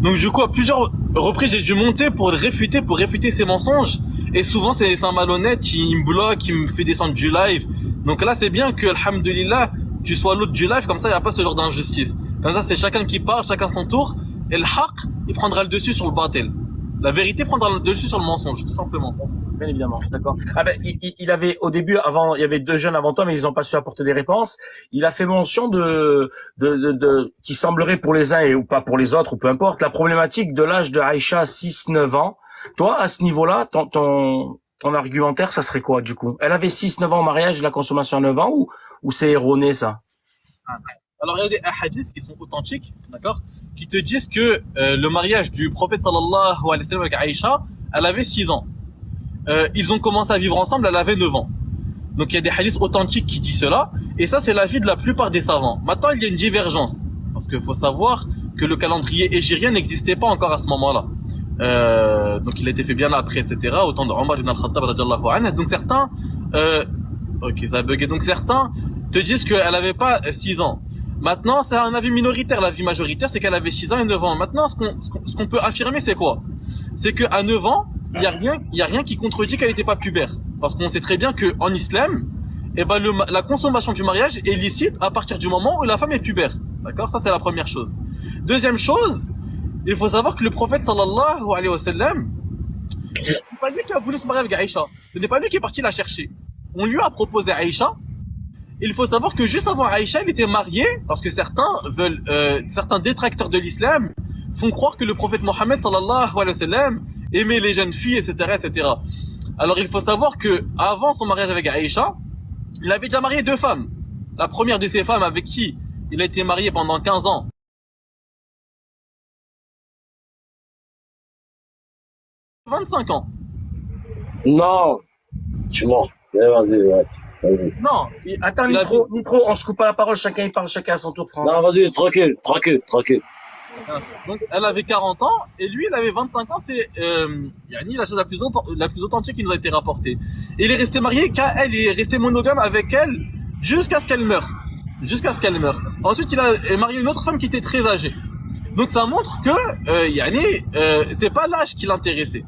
Donc, du coup, à plusieurs reprises, j'ai dû monter pour réfuter ses mensonges. Et souvent, c'est un malhonnête, il me bloque, il me fait descendre du live. Donc là, c'est bien que, alhamdulillah, tu sois l'autre du live, comme ça, il n'y a pas ce genre d'injustice. Comme ça, c'est chacun qui parle, chacun son tour. Et le haq, il prendra le dessus sur le batel. La vérité prendra le dessus sur le mensonge, tout simplement. Bien évidemment, d'accord. Ah ben, il avait au début, avant, il y avait deux jeunes avant toi, mais ils n'ont pas su apporter des réponses. Il a fait mention qui semblerait pour les uns ou pas pour les autres, ou peu importe, la problématique de l'âge de Aïcha, 6-9 ans. Toi, à ce niveau-là, ton argumentaire, ça serait quoi, du coup? Elle avait 6-9 ans au mariage, la consommation à 9 ans, ou c'est erroné, ça? Alors, il y a des hadiths qui sont authentiques, d'accord, qui te disent que le mariage du prophète sallallahu alayhi wa sallam avec Aïcha, elle avait 6 ans. Ils ont commencé à vivre ensemble, elle avait 9 ans. Donc il y a des hadiths authentiques qui disent cela, et ça c'est l'avis de la plupart des savants. Maintenant il y a une divergence, parce qu'il faut savoir que le calendrier hégirien n'existait pas encore à ce moment-là. Donc il a été fait bien après, etc. Au temps de Omar ibn al-Khattab radiyallahu anhu. Donc certains, ok ça a bugué, donc certains te disent qu'elle avait pas 6 ans. Maintenant c'est un avis minoritaire, l'avis majoritaire c'est qu'elle avait 6 ans et 9 ans. Maintenant ce qu'on peut affirmer c'est quoi? C'est qu'à 9 ans, il y a rien qui contredit qu'elle n'était pas pubère. Parce qu'on sait très bien que en islam, eh ben la consommation du mariage est licite à partir du moment où la femme est pubère. D'accord? Ça c'est la première chose. Deuxième chose, il faut savoir que le prophète sallallahu alayhi wa sallam, c'est pas lui qui a voulu se marier avec Aïcha. Ce n'est pas lui qui est parti la chercher. On lui a proposé Aïcha. Il faut savoir que juste avant Aïcha, il était marié, parce que certains détracteurs de l'islam font croire que le prophète Mohammed sallallahu alayhi wa sallam aimait les jeunes filles, etc., etc. Alors il faut savoir que avant son mariage avec Aïcha, il avait déjà marié 2 femmes. La première de ces femmes avec qui il a été marié pendant 15 ans. 25 ans. Non, tu mens. Vas-y, ouais. Vas-y. Non, attends, Nitro, on se coupe pas la parole, chacun il parle, chacun à son tour, Franck. Non, vas-y, tranquille. Donc elle avait 40 ans et lui il avait 25 ans. C'est Yani la chose la plus authentique qui nous a été rapportée. Et il est resté marié qu'à elle, il est resté monogame avec elle jusqu'à ce qu'elle meure. Ensuite il a marié une autre femme qui était très âgée. Donc ça montre que Yani c'est pas l'âge qui l'intéressait.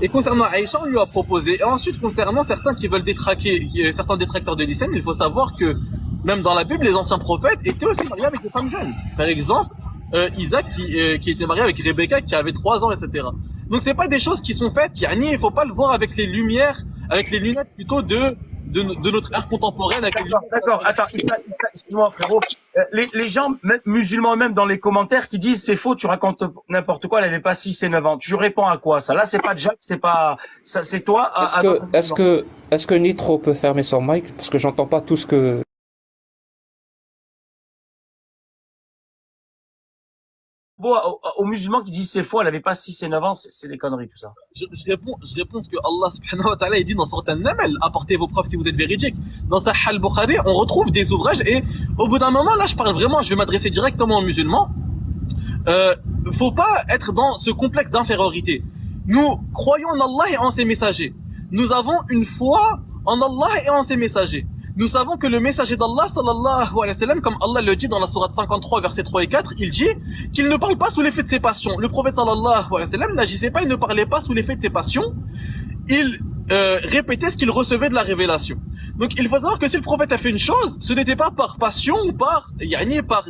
Et concernant Aïcha, on lui a proposé. Et ensuite, concernant certains qui veulent détraquer, certains détracteurs de l'islam, il faut savoir que même dans la Bible, les anciens prophètes étaient aussi mariés avec des femmes jeunes. Par exemple, Isaac qui était marié avec Rebecca qui avait 3 ans, etc. Donc c'est pas des choses qui sont faites. Yani, il faut pas le voir avec les lumières, avec les lunettes plutôt de notre ère contemporaine. D'accord. Attends, excuse-moi frérot. Les gens musulmans même dans les commentaires qui disent c'est faux, tu racontes n'importe quoi, elle avait pas 6 et 9 ans. Tu réponds à quoi ça? Là c'est pas Jack, c'est pas ça, c'est toi. Est-ce que Nitro peut fermer son mic parce que j'entends pas tout ce que Bon, aux musulmans qui disent c'est faux, elle avait pas 6 et 9 ans, c'est des conneries tout ça. Je réponds ce que Allah subhanahu wa ta'ala dit dans Surat An-Naml, apportez vos preuves si vous êtes véridiques. Dans Sahih al-Bukhari, on retrouve des ouvrages et au bout d'un moment, là je parle vraiment, je vais m'adresser directement aux musulmans. Faut pas être dans ce complexe d'infériorité. Nous croyons en Allah et en ses messagers. Nous avons une foi en Allah et en ses messagers. Nous savons que le messager d'Allah, sallallahu alayhi wa sallam, comme Allah le dit dans la sourate 53, versets 3 et 4, il dit qu'il ne parle pas sous l'effet de ses passions. Le prophète sallallahu alayhi wa sallam n'agissait pas, il ne parlait pas sous l'effet de ses passions. Il répétait ce qu'il recevait de la révélation. Donc il faut savoir que si le prophète a fait une chose, ce n'était pas par passion ou par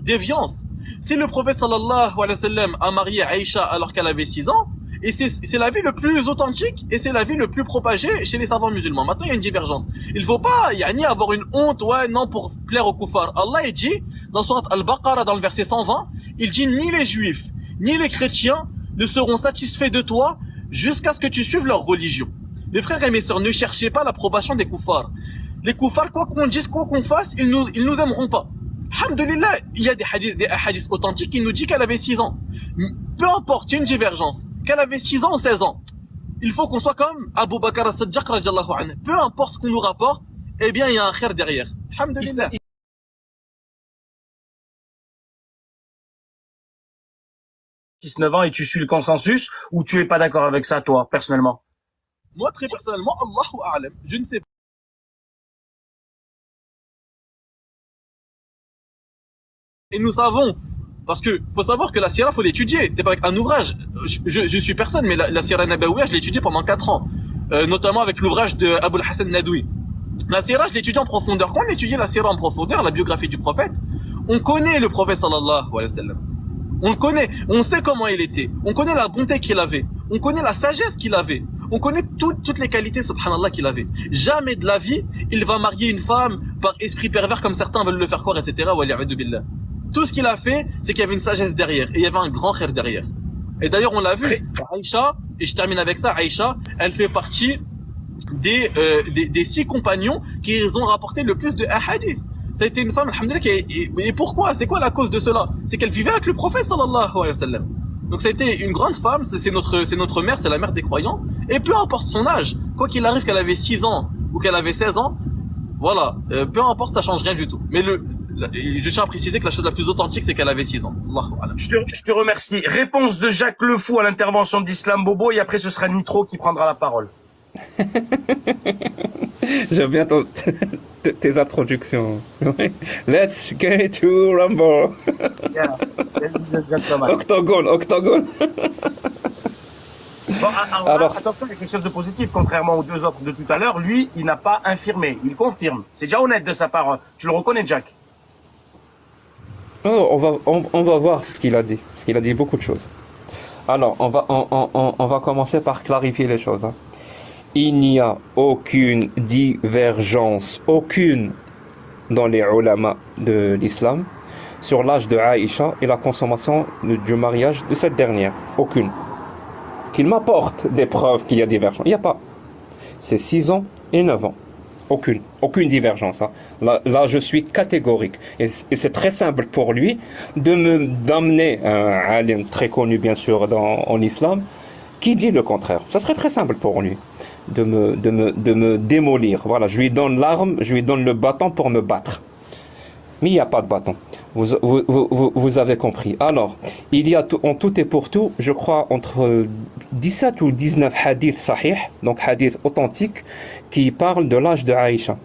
déviance. Si le prophète sallallahu alayhi wa sallam a marié Aïcha alors qu'elle avait 6 ans, et c'est l'avis le plus authentique et c'est l'avis le plus propagé chez les savants musulmans. Maintenant, il y a une divergence. Il faut pas avoir une honte, non, pour plaire aux kuffars. Allah, il dit, dans Surat Al-Baqarah, dans le verset 120, il dit, ni les juifs, ni les chrétiens ne seront satisfaits de toi jusqu'à ce que tu suives leur religion. Les frères et mes sœurs, ne cherchez pas l'approbation des kuffars. Les kuffars, quoi qu'on dise, quoi qu'on fasse, ils nous aimeront pas. Alhamdulillah, il y a des hadiths authentiques qui nous disent qu'elle avait 6 ans. Peu importe, il y a une divergence. Qu'elle avait 6 ans ou 16 ans. Il faut qu'on soit comme Abu Bakr as-Siddiq radiyallahu anhu. Peu importe ce qu'on nous rapporte, eh bien, il y a un khair derrière. Alhamdulillah. 6-9 ans et tu suis le consensus ou tu es pas d'accord avec ça, toi, personnellement? Moi, très personnellement, Allahu a'lam. Je ne sais pas. Et nous savons, parce que faut savoir que la Sira, faut l'étudier. C'est pas avec un ouvrage. Je suis personne, mais la Sira Nabawiya, je l'ai étudiée pendant 4 ans. Notamment avec l'ouvrage de Abul Hassan Nadoui. La Sira, je l'ai étudiée en profondeur. Quand on étudie la Sira en profondeur, la biographie du prophète, on connaît le prophète sallallahu alayhi wa sallam. On le connaît. On sait comment il était. On connaît la bonté qu'il avait. On connaît la sagesse qu'il avait. On connaît toutes les qualités, subhanallah, qu'il avait. Jamais de la vie, il va marier une femme par esprit pervers comme certains veulent le faire croire, etc. Wali'adu billah. Tout ce qu'il a fait, c'est qu'il y avait une sagesse derrière. Et il y avait un grand khair derrière. Et d'ailleurs, on l'a vu. Aïcha, et je termine avec ça, Aïcha, elle fait partie des 6 compagnons qui ont rapporté le plus de hadiths. Ça a été une femme, alhamdoulilah, et pourquoi? C'est quoi la cause de cela? C'est qu'elle vivait avec le prophète, sallallahu alayhi wa sallam. Donc ça a été une grande femme, c'est notre mère, c'est la mère des croyants. Et peu importe son âge, quoi qu'il arrive qu'elle avait 6 ans ou qu'elle avait 16 ans, voilà, peu importe, ça change rien du tout. Mais je tiens à préciser que la chose la plus authentique, c'est qu'elle avait 6 ans. Allahu a'lam. Je te remercie. Réponse de Jacques Le Fou à l'intervention d'Islam Bobo et après ce sera Nitro qui prendra la parole. J'aime bien tes introductions. Let's get to Rumble. Yeah. Octogone. Bon, Alors, attention, il y a quelque chose de positif. Contrairement aux 2 autres de tout à l'heure, lui, il n'a pas infirmé. Il confirme. C'est déjà honnête de sa part. Tu le reconnais, Jack? oh, on va voir ce qu'il a dit. Parce qu'il a dit beaucoup de choses. Alors, on va commencer par clarifier les choses. Il n'y a aucune divergence, aucune dans les ulama de l'islam sur l'âge de Aïcha et la consommation du mariage de cette dernière. Aucune. Qu'il m'apporte des preuves qu'il y a divergence. Il n'y a pas. C'est 6 ans et 9 ans. Aucune divergence. Hein. Là, je suis catégorique. Et c'est très simple pour lui d'amener un alim très connu, bien sûr, en islam, qui dit le contraire. Ça serait très simple pour lui de me démolir. Voilà, je lui donne l'arme, je lui donne le bâton pour me battre. Mais il n'y a pas de bâton. Vous avez compris. Alors, il y a en tout et pour tout, je crois, entre 17 ou 19 hadiths sahih, donc hadiths authentiques, qui parlent de l'âge de Aïcha,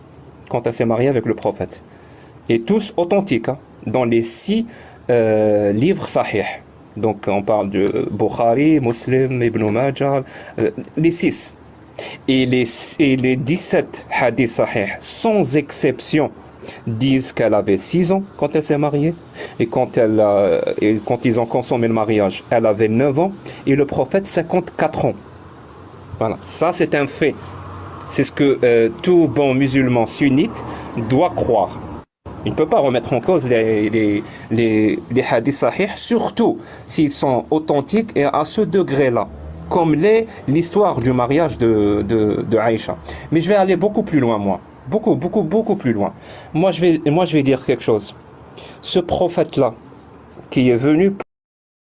quand elle s'est mariée avec le prophète. Et tous authentiques, hein, dans les 6 livres sahih. Donc on parle de Bukhari, Muslim, Ibn Majah, les 6. Et les 17 hadiths sahih, sans exception, disent qu'elle avait 6 ans quand elle s'est mariée, et quand ils ont consommé le mariage, elle avait 9 ans, et le prophète 54 ans. Voilà, ça c'est un fait. C'est ce que tout bon musulman sunnite doit croire. Il ne peut pas remettre en cause les hadiths sahih, surtout s'ils sont authentiques et à ce degré-là, comme l'histoire du mariage de Aïcha. Mais je vais aller beaucoup plus loin, moi. Beaucoup plus loin. Moi, je vais dire quelque chose. Ce prophète-là, qui est venu